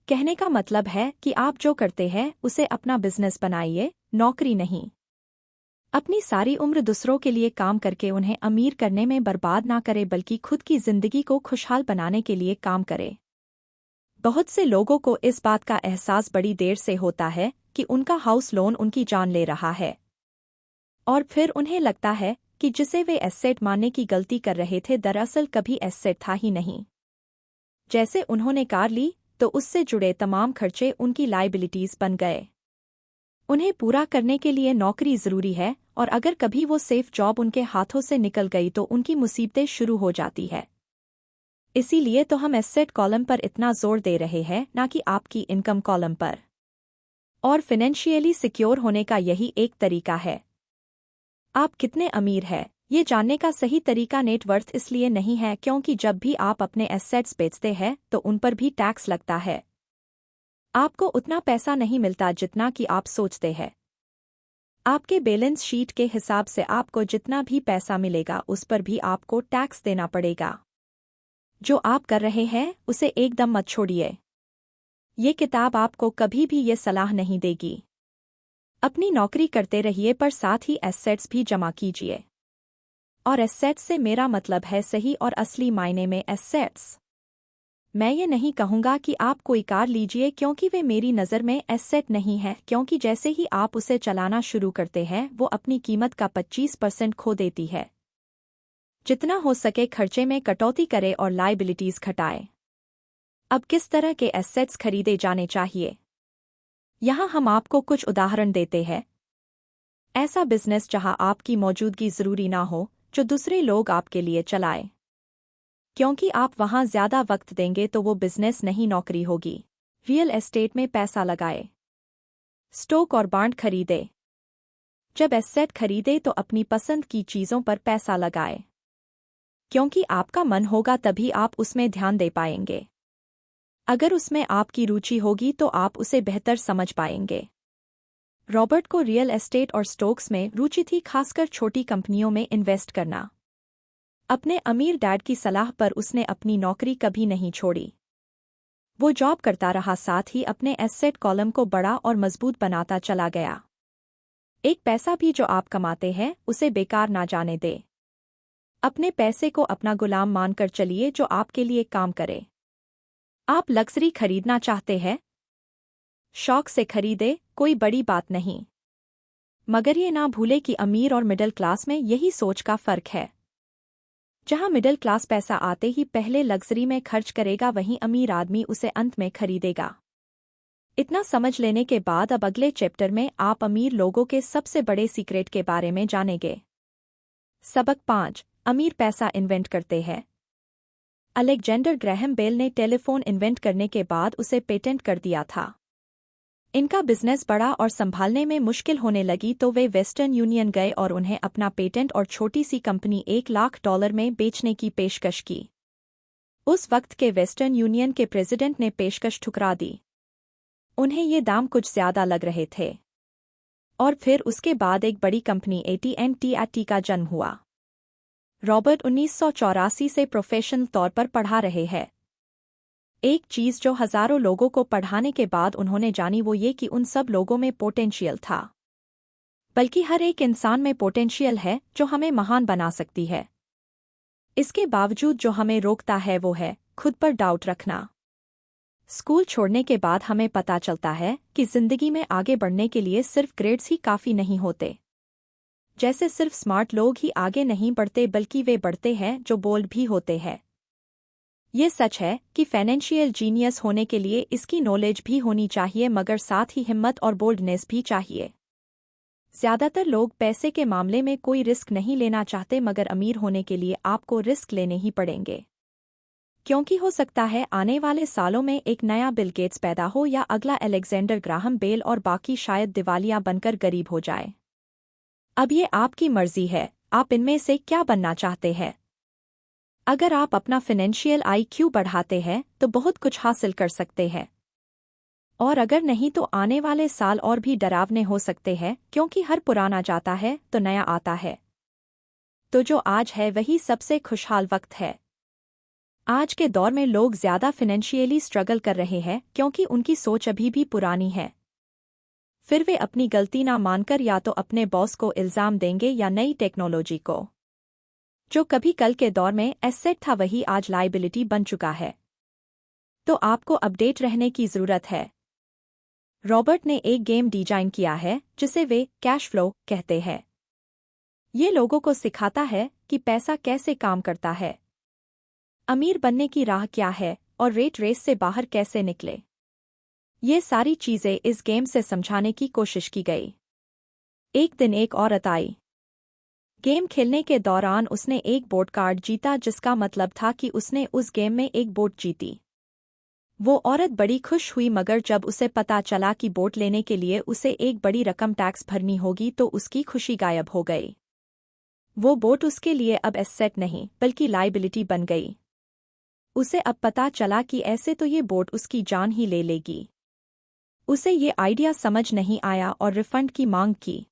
A: कहने का मतलब है कि आप जो करते हैं उसे अपना बिजनेस बनाइए, नौकरी नहीं। अपनी सारी उम्र दूसरों के लिए काम करके उन्हें अमीर करने में बर्बाद ना करे, बल्कि खुद की जिंदगी को खुशहाल बनाने के लिए काम करे। बहुत से लोगों को इस बात का एहसास बड़ी देर से होता है कि उनका हाउस लोन उनकी जान ले रहा है, और फिर उन्हें लगता है कि जिसे वे एसेट मानने की गलती कर रहे थे दरअसल कभी एसेट था ही नहीं। जैसे उन्होंने कार ली तो उससे जुड़े तमाम खर्चे उनकी लायबिलिटीज बन गए। उन्हें पूरा करने के लिए नौकरी जरूरी है, और अगर कभी वो सेफ जॉब उनके हाथों से निकल गई तो उनकी मुसीबतें शुरू हो जाती है। इसीलिए तो हम एसेट कॉलम पर इतना जोर दे रहे हैं, ना कि आपकी इनकम कॉलम पर। और फाइनेंशियली सिक्योर होने का यही एक तरीका है। आप कितने अमीर हैं ये जानने का सही तरीका नेटवर्थ इसलिए नहीं है क्योंकि जब भी आप अपने एसेट्स बेचते हैं तो उन पर भी टैक्स लगता है। आपको उतना पैसा नहीं मिलता जितना कि आप सोचते हैं। आपके बैलेंस शीट के हिसाब से आपको जितना भी पैसा मिलेगा उस पर भी आपको टैक्स देना पड़ेगा। जो आप कर रहे हैं उसे एकदम मत छोड़िए। ये किताब आपको कभी भी ये सलाह नहीं देगी। अपनी नौकरी करते रहिए पर साथ ही एसेट्स भी जमा कीजिए। और एसेट्स से मेरा मतलब है सही और असली मायने में एसेट्स। मैं ये नहीं कहूँगा कि आप कोई कार लीजिए, क्योंकि वे मेरी नज़र में एसेट नहीं है, क्योंकि जैसे ही आप उसे चलाना शुरू करते हैं वो अपनी कीमत का 25% खो देती है। जितना हो सके खर्चे में कटौती करे और लायबिलिटीज घटाए। अब किस तरह के एसेट्स खरीदे जाने चाहिए, यहाँ हम आपको कुछ उदाहरण देते हैं। ऐसा बिजनेस जहाँ आपकी मौजूदगी जरूरी ना हो, जो दूसरे लोग आपके लिए चलाए, क्योंकि आप वहाँ ज्यादा वक्त देंगे तो वो बिजनेस नहीं नौकरी होगी। रियल एस्टेट में पैसा लगाए, स्टॉक और बॉन्ड खरीदे। जब एसेट खरीदे तो अपनी पसंद की चीज़ों पर पैसा लगाए, क्योंकि आपका मन होगा तभी आप उसमें ध्यान दे पाएंगे। अगर उसमें आपकी रुचि होगी तो आप उसे बेहतर समझ पाएंगे। रॉबर्ट को रियल एस्टेट और स्टॉक्स में रुचि थी, खासकर छोटी कंपनियों में इन्वेस्ट करना। अपने अमीर डैड की सलाह पर उसने अपनी नौकरी कभी नहीं छोड़ी। वो जॉब करता रहा, साथ ही अपने एसेट कॉलम को बड़ा और मजबूत बनाता चला गया। एक पैसा भी जो आप कमाते हैं उसे बेकार ना जाने दे। अपने पैसे को अपना गुलाम मानकर चलिए जो आपके लिए काम करे। आप लग्जरी खरीदना चाहते हैं? शौक से खरीदे, कोई बड़ी बात नहीं। मगर ये ना भूले कि अमीर और मिडिल क्लास में यही सोच का फर्क है। जहां मिडिल क्लास पैसा आते ही पहले लग्जरी में खर्च करेगा, वहीं अमीर आदमी उसे अंत में खरीदेगा। इतना समझ लेने के बाद अब अगले चैप्टर में आप अमीर लोगों के सबसे बड़े सीक्रेट के बारे में जानेंगे। सबक 5, अमीर पैसा इन्वेंट करते हैं। अलेक्जेंडर ग्रैहम बेल ने टेलीफोन इन्वेंट करने के बाद उसे पेटेंट कर दिया था। इनका बिजनेस बड़ा और संभालने में मुश्किल होने लगी तो वे वेस्टर्न यूनियन गए और उन्हें अपना पेटेंट और छोटी सी कंपनी $1,00,000 में बेचने की पेशकश की। उस वक्त के वेस्टर्न यूनियन के प्रेसिडेंट ने पेशकश ठुकरा दी। उन्हें ये दाम कुछ ज्यादा लग रहे थे। और फिर उसके बाद एक बड़ी कंपनी AT&T का जन्म हुआ। रॉबर्ट 1984 से प्रोफेशनल तौर पर पढ़ा रहे हैं। एक चीज जो हजारों लोगों को पढ़ाने के बाद उन्होंने जानी वो ये कि उन सब लोगों में पोटेंशियल था। बल्कि हर एक इंसान में पोटेंशियल है जो हमें महान बना सकती है। इसके बावजूद जो हमें रोकता है वो है खुद पर डाउट रखना। स्कूल छोड़ने के बाद हमें पता चलता है कि जिंदगी में आगे बढ़ने के लिए सिर्फ ग्रेड्स ही काफी नहीं होते। जैसे सिर्फ स्मार्ट लोग ही आगे नहीं बढ़ते बल्कि वे बढ़ते हैं जो बोल्ड भी होते हैं। ये सच है कि फाइनेंशियल जीनियस होने के लिए इसकी नॉलेज भी होनी चाहिए, मगर साथ ही हिम्मत और बोल्डनेस भी चाहिए। ज्यादातर लोग पैसे के मामले में कोई रिस्क नहीं लेना चाहते, मगर अमीर होने के लिए आपको रिस्क लेने ही पड़ेंगे। क्योंकि हो सकता है आने वाले सालों में एक नया बिल गेट्स पैदा हो या अगला अलेक्जेंडर ग्राहम बेल और बाकी शायद दिवालिया बनकर गरीब हो जाए। अब ये आपकी मर्जी है, आप इनमें से क्या बनना चाहते हैं। अगर आप अपना फाइनेंशियल IQ बढ़ाते हैं तो बहुत कुछ हासिल कर सकते हैं। और अगर नहीं तो आने वाले साल और भी डरावने हो सकते हैं, क्योंकि हर पुराना जाता है तो नया आता है। तो जो आज है वही सबसे खुशहाल वक्त है। आज के दौर में लोग ज्यादा फाइनेंशियली स्ट्रगल कर रहे हैं क्योंकि उनकी सोच अभी भी पुरानी है। फिर वे अपनी गलती ना मानकर या तो अपने बॉस को इल्जाम देंगे या नई टेक्नोलॉजी को। जो कभी कल के दौर में एसेट था वही आज लायबिलिटी बन चुका है। तो आपको अपडेट रहने की जरूरत है। रॉबर्ट ने एक गेम डिजाइन किया है जिसे वे कैश फ्लो कहते हैं। ये लोगों को सिखाता है कि पैसा कैसे काम करता है, अमीर बनने की राह क्या है और रेट रेस से बाहर कैसे निकले। ये सारी चीजें इस गेम से समझाने की कोशिश की गई। एक दिन एक औरत आई। गेम खेलने के दौरान उसने एक बोट कार्ड जीता, जिसका मतलब था कि उसने उस गेम में एक बोट जीती। वो औरत बड़ी खुश हुई, मगर जब उसे पता चला कि बोट लेने के लिए उसे एक बड़ी रकम टैक्स भरनी होगी तो उसकी खुशी गायब हो गई। वो बोट उसके लिए अब एसेट नहीं बल्कि लायबिलिटी बन गई। उसे अब पता चला कि ऐसे तो ये बोट उसकी जान ही ले लेगी। उसे ये आइडिया समझ नहीं आया और रिफंड की मांग की।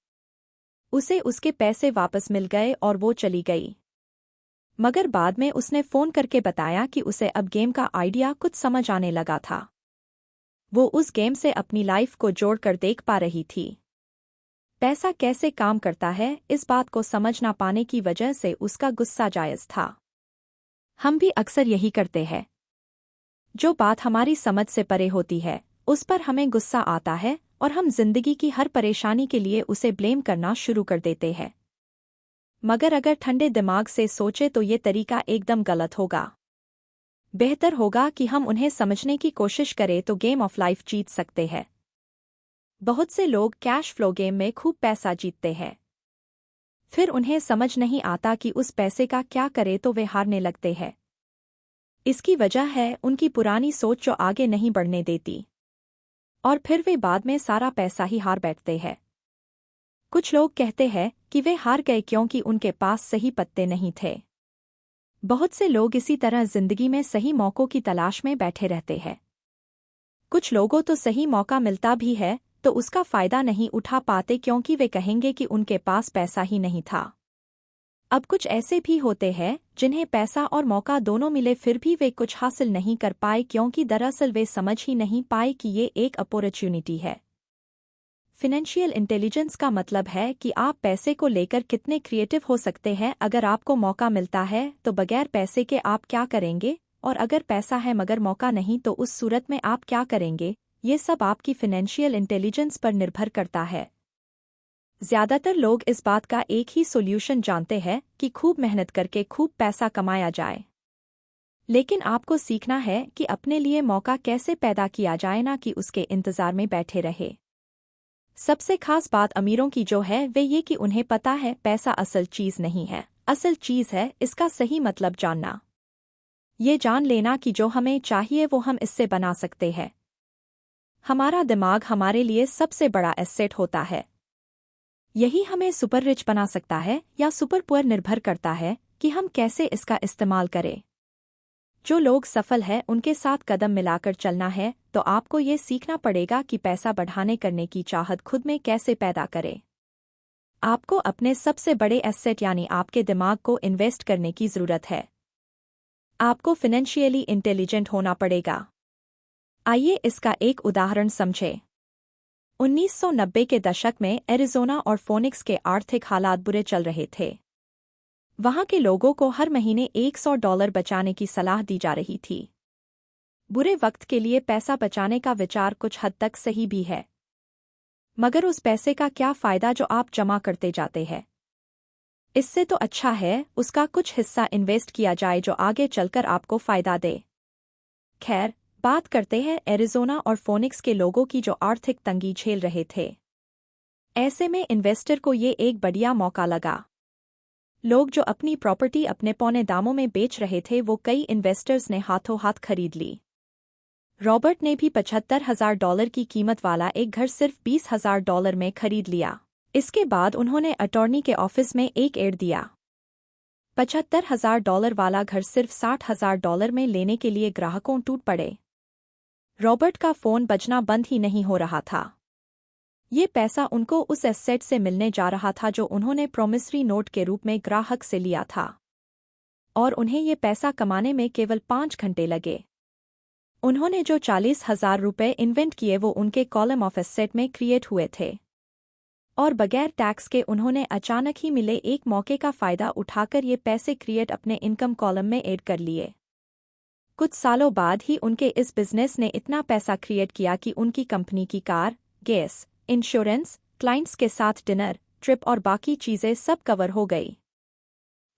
A: उसे उसके पैसे वापस मिल गए और वो चली गई। मगर बाद में उसने फोन करके बताया कि उसे अब गेम का आइडिया कुछ समझ आने लगा था। वो उस गेम से अपनी लाइफ को जोड़कर देख पा रही थी। पैसा कैसे काम करता है, इस बात को समझ ना पाने की वजह से उसका गुस्सा जायज था। हम भी अक्सर यही करते हैं। जो बात हमारी समझ से परे होती है उस पर हमें गुस्सा आता है और हम जिंदगी की हर परेशानी के लिए उसे ब्लेम करना शुरू कर देते हैं। मगर अगर ठंडे दिमाग से सोचे तो ये तरीका एकदम गलत होगा। बेहतर होगा कि हम उन्हें समझने की कोशिश करें तो गेम ऑफ लाइफ जीत सकते हैं। बहुत से लोग कैश फ्लो गेम में खूब पैसा जीतते हैं, फिर उन्हें समझ नहीं आता कि उस पैसे का क्या करे तो वे हारने लगते हैं। इसकी वजह है उनकी पुरानी सोच जो आगे नहीं बढ़ने देती। और फिर वे बाद में सारा पैसा ही हार बैठते हैं। कुछ लोग कहते हैं कि वे हार गए क्योंकि उनके पास सही पत्ते नहीं थे। बहुत से लोग इसी तरह जिंदगी में सही मौकों की तलाश में बैठे रहते हैं। कुछ लोगों तो सही मौका मिलता भी है तो उसका फायदा नहीं उठा पाते क्योंकि वे कहेंगे कि उनके पास पैसा ही नहीं था। अब कुछ ऐसे भी होते हैं जिन्हें पैसा और मौका दोनों मिले फिर भी वे कुछ हासिल नहीं कर पाए क्योंकि दरअसल वे समझ ही नहीं पाए कि ये एक अपॉर्चुनिटी है। फाइनेंशियल इंटेलिजेंस का मतलब है कि आप पैसे को लेकर कितने क्रिएटिव हो सकते हैं। अगर आपको मौका मिलता है तो बगैर पैसे के आप क्या करेंगे, और अगर पैसा है मगर मौका नहीं तो उस सूरत में आप क्या करेंगे। ये सब आपकी फाइनेंशियल इंटेलिजेंस पर निर्भर करता है। ज्यादातर लोग इस बात का एक ही सॉल्यूशन जानते हैं कि खूब मेहनत करके खूब पैसा कमाया जाए, लेकिन आपको सीखना है कि अपने लिए मौका कैसे पैदा किया जाए, ना कि उसके इंतजार में बैठे रहे। सबसे खास बात अमीरों की जो है वे ये कि उन्हें पता है पैसा असल चीज नहीं है, असल चीज है इसका सही मतलब जानना। ये जान लेना कि जो हमें चाहिए वो हम इससे बना सकते हैं। हमारा दिमाग हमारे लिए सबसे बड़ा एसेट होता है। यही हमें सुपर रिच बना सकता है या सुपर पुअर, निर्भर करता है कि हम कैसे इसका इस्तेमाल करें। जो लोग सफल हैं उनके साथ कदम मिलाकर चलना है तो आपको ये सीखना पड़ेगा कि पैसा बढ़ाने करने की चाहत खुद में कैसे पैदा करें। आपको अपने सबसे बड़े एसेट यानी आपके दिमाग को इन्वेस्ट करने की जरूरत है। आपको फाइनेंशियली इंटेलिजेंट होना पड़ेगा। आइए इसका एक उदाहरण समझें। 1990 के दशक में एरिज़ोना और फोनिक्स के आर्थिक हालात बुरे चल रहे थे। वहां के लोगों को हर महीने $100 बचाने की सलाह दी जा रही थी। बुरे वक्त के लिए पैसा बचाने का विचार कुछ हद तक सही भी है, मगर उस पैसे का क्या फायदा जो आप जमा करते जाते हैं। इससे तो अच्छा है उसका कुछ हिस्सा इन्वेस्ट किया जाए जो आगे चलकर आपको फायदा दे। खैर, बात करते हैं एरिज़ोना और फोनिक्स के लोगों की जो आर्थिक तंगी झेल रहे थे। ऐसे में इन्वेस्टर को ये एक बढ़िया मौका लगा। लोग जो अपनी प्रॉपर्टी अपने पौने दामों में बेच रहे थे वो कई इन्वेस्टर्स ने हाथों हाथ खरीद ली। रॉबर्ट ने भी $75,000 की कीमत वाला एक घर सिर्फ $20,000 में खरीद लिया। इसके बाद उन्होंने अटॉर्नी के ऑफिस में एक एड दिया। $75,000 वाला घर सिर्फ $60,000 में लेने के लिए ग्राहकों टूट पड़े। रॉबर्ट का फोन बजना बंद ही नहीं हो रहा था। ये पैसा उनको उस एसेट से मिलने जा रहा था जो उन्होंने प्रॉमिसरी नोट के रूप में ग्राहक से लिया था, और उन्हें ये पैसा कमाने में केवल 5 घंटे लगे। उन्होंने जो $40,000 इन्वेंट किए वो उनके कॉलम ऑफ एसेट में क्रिएट हुए थे, और बगैर टैक्स के उन्होंने अचानक ही मिले एक मौके का फायदा उठाकर ये पैसे क्रिएट अपने इनकम कॉलम में ऐड कर लिए। कुछ सालों बाद ही उनके इस बिजनेस ने इतना पैसा क्रिएट किया कि उनकी कंपनी की कार, गैस, इंश्योरेंस, क्लाइंट्स के साथ डिनर, ट्रिप और बाकी चीजें सब कवर हो गई।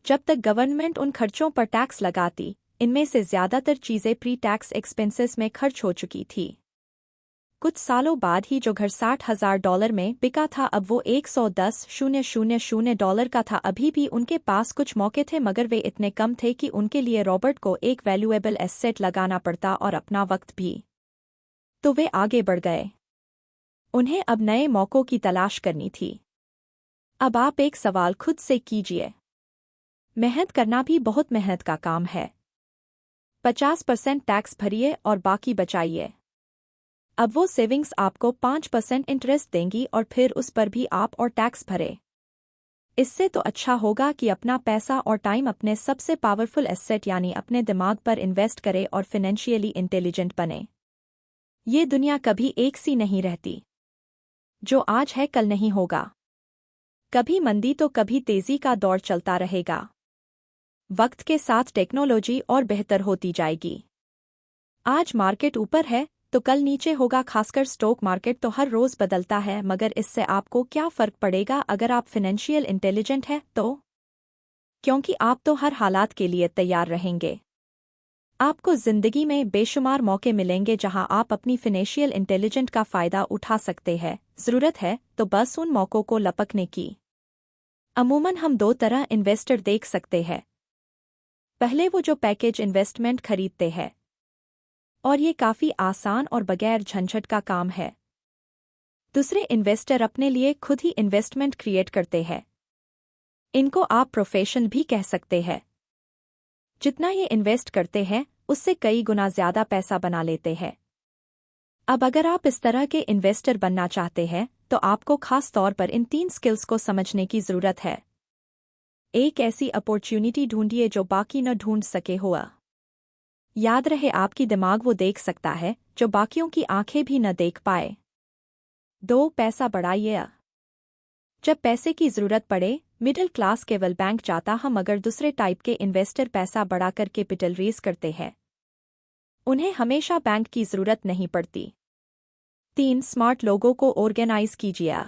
A: जब तक गवर्नमेंट उन खर्चों पर टैक्स लगाती, इनमें से ज्यादातर चीजें प्री टैक्स एक्सपेंसेस में खर्च हो चुकी थी। कुछ सालों बाद ही जो घर $60,000 में बिका था अब वो $110,000 का था। अभी भी उनके पास कुछ मौके थे मगर वे इतने कम थे कि उनके लिए रॉबर्ट को एक वैल्यूएबल एसेट लगाना पड़ता और अपना वक्त भी। तो वे आगे बढ़ गए। उन्हें अब नए मौकों की तलाश करनी थी। अब आप एक सवाल खुद से कीजिए। मेहनत करना भी बहुत मेहनत का काम है। 50% टैक्स भरिए और बाकी बचाइए। अब वो सेविंग्स आपको 5% इंटरेस्ट देंगी और फिर उस पर भी आप और टैक्स भरे। इससे तो अच्छा होगा कि अपना पैसा और टाइम अपने सबसे पावरफुल एसेट यानी अपने दिमाग पर इन्वेस्ट करे और फाइनेंशियली इंटेलिजेंट बने। ये दुनिया कभी एक सी नहीं रहती। जो आज है कल नहीं होगा। कभी मंदी तो कभी तेजी का दौर चलता रहेगा। वक्त के साथ टेक्नोलॉजी और बेहतर होती जाएगी। आज मार्केट ऊपर है तो कल नीचे होगा, खासकर स्टॉक मार्केट तो हर रोज बदलता है। मगर इससे आपको क्या फर्क पड़ेगा अगर आप फाइनेंशियल इंटेलिजेंट हैं तो? क्योंकि आप तो हर हालात के लिए तैयार रहेंगे। आपको जिंदगी में बेशुमार मौके मिलेंगे जहां आप अपनी फाइनेंशियल इंटेलिजेंट का फायदा उठा सकते हैं। जरूरत है तो बस उन मौकों को लपकने की। अमूमन हम 2 तरह इन्वेस्टर देख सकते हैं। पहले वो जो पैकेज इन्वेस्टमेंट खरीदते हैं, और ये काफ़ी आसान और बगैर झंझट का काम है। दूसरे इन्वेस्टर अपने लिए खुद ही इन्वेस्टमेंट क्रिएट करते हैं। इनको आप प्रोफेशन भी कह सकते हैं। जितना ये इन्वेस्ट करते हैं उससे कई गुना ज़्यादा पैसा बना लेते हैं। अब अगर आप इस तरह के इन्वेस्टर बनना चाहते हैं तो आपको खास तौर पर इन 3 स्किल्स को समझने की ज़रूरत है। एक ऐसी अपॉर्चुनिटी ढूंढिए जो बाकी न ढूंढ सके हुआ। याद रहे आपकी दिमाग वो देख सकता है जो बाकियों की आंखें भी न देख पाए। 2. पैसा बढ़ाइए। जब पैसे की ज़रूरत पड़े मिडिल क्लास केवल बैंक जाता हम मगर दूसरे टाइप के इन्वेस्टर पैसा बढ़ाकर कैपिटल रेज करते हैं। उन्हें हमेशा बैंक की ज़रूरत नहीं पड़ती। 3. स्मार्ट लोगों को ऑर्गेनाइज कीजिए।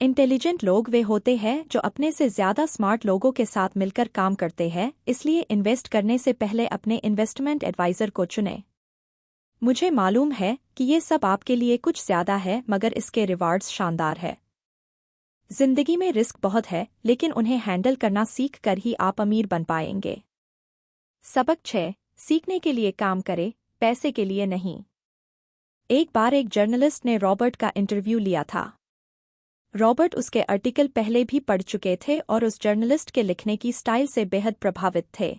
A: इंटेलिजेंट लोग वे होते हैं जो अपने से ज़्यादा स्मार्ट लोगों के साथ मिलकर काम करते हैं, इसलिए इन्वेस्ट करने से पहले अपने इन्वेस्टमेंट एडवाइज़र को चुनें। मुझे मालूम है कि ये सब आपके लिए कुछ ज़्यादा है मगर इसके रिवार्ड्स शानदार है। जिंदगी में रिस्क बहुत है लेकिन उन्हें हैंडल करना सीख कर ही आप अमीर बन पाएंगे। सबक 6. सीखने के लिए काम करें, पैसे के लिए नहीं। एक बार एक जर्नलिस्ट ने रॉबर्ट का इंटरव्यू लिया था। रॉबर्ट उसके आर्टिकल पहले भी पढ़ चुके थे और उस जर्नलिस्ट के लिखने की स्टाइल से बेहद प्रभावित थे।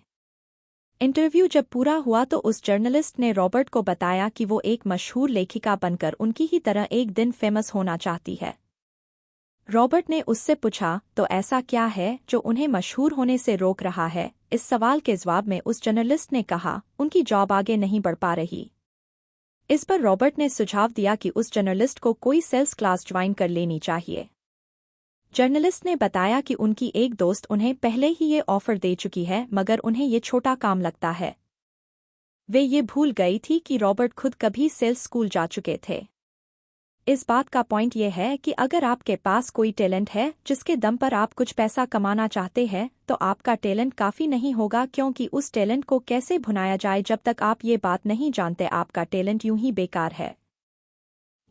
A: इंटरव्यू जब पूरा हुआ तो उस जर्नलिस्ट ने रॉबर्ट को बताया कि वो एक मशहूर लेखिका बनकर उनकी ही तरह एक दिन फेमस होना चाहती है। रॉबर्ट ने उससे पूछा, तो ऐसा क्या है जो उन्हें मशहूर होने से रोक रहा है? इस सवाल के जवाब में उस जर्नलिस्ट ने कहा, उनकी जॉब आगे नहीं बढ़ पा रही। इस पर रॉबर्ट ने सुझाव दिया कि उस जर्नलिस्ट को कोई सेल्स क्लास ज्वाइन कर लेनी चाहिए। जर्नलिस्ट ने बताया कि उनकी एक दोस्त उन्हें पहले ही ये ऑफर दे चुकी है मगर उन्हें ये छोटा काम लगता है। वे ये भूल गई थी कि रॉबर्ट खुद कभी सेल्स स्कूल जा चुके थे। इस बात का पॉइंट ये है कि अगर आपके पास कोई टैलेंट है जिसके दम पर आप कुछ पैसा कमाना चाहते हैं तो आपका टैलेंट काफ़ी नहीं होगा, क्योंकि उस टैलेंट को कैसे भुनाया जाए जब तक आप ये बात नहीं जानते आपका टैलेंट यूं ही बेकार है।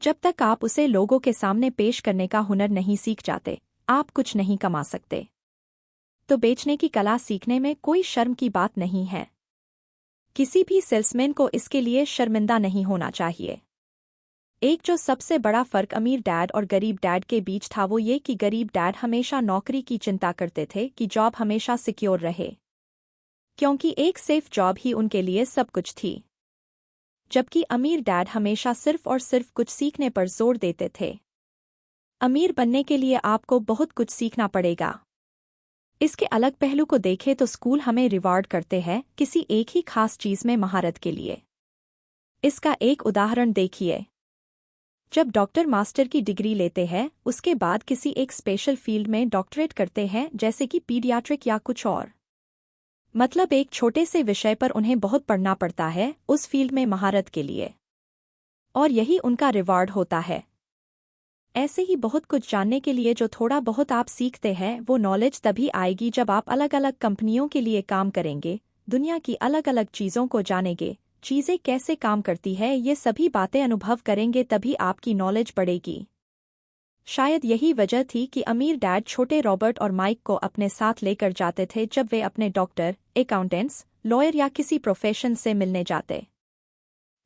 A: जब तक आप उसे लोगों के सामने पेश करने का हुनर नहीं सीख जाते आप कुछ नहीं कमा सकते। तो बेचने की कला सीखने में कोई शर्म की बात नहीं है। किसी भी सेल्समैन को इसके लिए शर्मिंदा नहीं होना चाहिए। एक जो सबसे बड़ा फर्क अमीर डैड और गरीब डैड के बीच था वो ये कि गरीब डैड हमेशा नौकरी की चिंता करते थे कि जॉब हमेशा सिक्योर रहे, क्योंकि एक सेफ जॉब ही उनके लिए सब कुछ थी। जबकि अमीर डैड हमेशा सिर्फ और सिर्फ कुछ सीखने पर जोर देते थे। अमीर बनने के लिए आपको बहुत कुछ सीखना पड़ेगा। इसके अलग पहलू को देखें तो स्कूल हमें रिवार्ड करते हैं किसी एक ही खास चीज़ में महारत के लिए। इसका एक उदाहरण देखिए। जब डॉक्टर मास्टर की डिग्री लेते हैं उसके बाद किसी एक स्पेशल फील्ड में डॉक्टरेट करते हैं जैसे कि पीडियाट्रिक या कुछ और, मतलब एक छोटे से विषय पर उन्हें बहुत पढ़ना पड़ता है उस फील्ड में महारत के लिए, और यही उनका रिवार्ड होता है। ऐसे ही बहुत कुछ जानने के लिए जो थोड़ा बहुत आप सीखते हैं वो नॉलेज तभी आएगी जब आप अलग अलग कंपनियों के लिए काम करेंगे, दुनिया की अलग अलग चीज़ों को जानेंगे, चीज़ें कैसे काम करती है ये सभी बातें अनुभव करेंगे, तभी आपकी नॉलेज बढ़ेगी। शायद यही वजह थी कि अमीर डैड छोटे रॉबर्ट और माइक को अपने साथ लेकर जाते थे जब वे अपने डॉक्टर, अकाउंटेंट्स, लॉयर या किसी प्रोफेशन से मिलने जाते।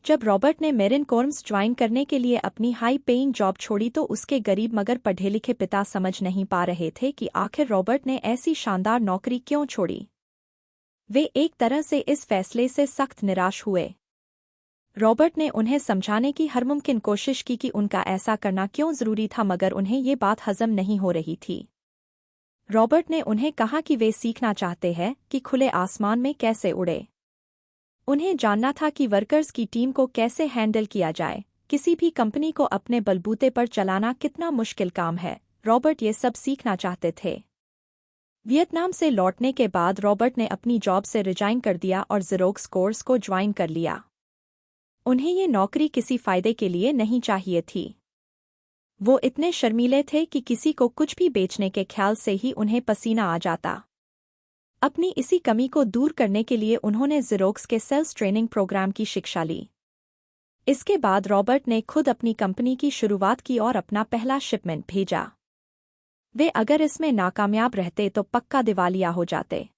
A: जब रॉबर्ट ने मेरिन कॉर्म्स ज्वाइन करने के लिए अपनी हाई पेइंग जॉब छोड़ी तो उसके गरीब मगर पढ़े लिखे पिता समझ नहीं पा रहे थे कि आखिर रॉबर्ट ने ऐसी शानदार नौकरी क्यों छोड़ी। वे एक तरह से इस फैसले से सख्त निराश हुए। रॉबर्ट ने उन्हें समझाने की हर मुमकिन कोशिश की कि उनका ऐसा करना क्यों ज़रूरी था मगर उन्हें ये बात हजम नहीं हो रही थी। रॉबर्ट ने उन्हें कहा कि वे सीखना चाहते हैं कि खुले आसमान में कैसे उड़े। उन्हें जानना था कि वर्कर्स की टीम को कैसे हैंडल किया जाए, किसी भी कंपनी को अपने बलबूते पर चलाना कितना मुश्किल काम है। रॉबर्ट ये सब सीखना चाहते थे। वियतनाम से लौटने के बाद रॉबर्ट ने अपनी जॉब से रिजाइन कर दिया और ज़ेरोक्स कोर्स को ज्वाइन कर लिया। उन्हें ये नौकरी किसी फ़ायदे के लिए नहीं चाहिए थी। वो इतने शर्मीले थे कि किसी को कुछ भी बेचने के ख्याल से ही उन्हें पसीना आ जाता। अपनी इसी कमी को दूर करने के लिए उन्होंने ज़ेरोक्स के सेल्स ट्रेनिंग प्रोग्राम की शिक्षा ली। इसके बाद रॉबर्ट ने खुद अपनी कंपनी की शुरुआत की और अपना पहला शिपमेंट भेजा। वे अगर इसमें नाकामयाब रहते तो पक्का दिवालिया हो जाते।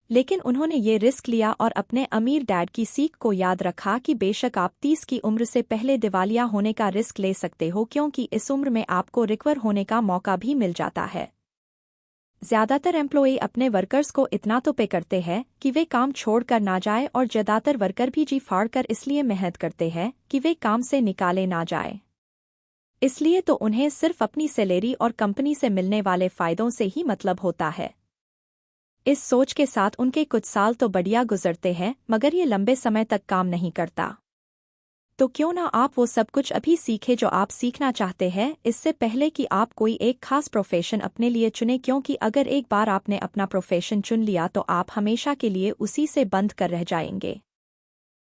A: लेकिन उन्होंने ये रिस्क लिया और अपने अमीर डैड की सीख को याद रखा कि बेशक आप 30 की उम्र से पहले दिवालिया होने का रिस्क ले सकते हो, क्योंकि इस उम्र में आपको रिकवर होने का मौका भी मिल जाता है। ज्यादातर एम्प्लॉई अपने वर्कर्स को इतना तो पे करते हैं कि वे काम छोड़कर ना जाए, और ज्यादातर वर्कर भी जी फाड़ कर इसलिए मेहनत करते हैं कि वे काम से निकाले ना जाए। इसलिए तो उन्हें सिर्फ अपनी सैलरी और कंपनी से मिलने वाले फायदों से ही मतलब होता है। इस सोच के साथ उनके कुछ साल तो बढ़िया गुजरते हैं, मगर ये लंबे समय तक काम नहीं करता। तो क्यों ना आप वो सब कुछ अभी सीखें जो आप सीखना चाहते हैं, इससे पहले कि आप कोई एक खास प्रोफेशन अपने लिए चुनें, क्योंकि अगर एक बार आपने अपना प्रोफेशन चुन लिया तो आप हमेशा के लिए उसी से बंद कर रह जाएंगे।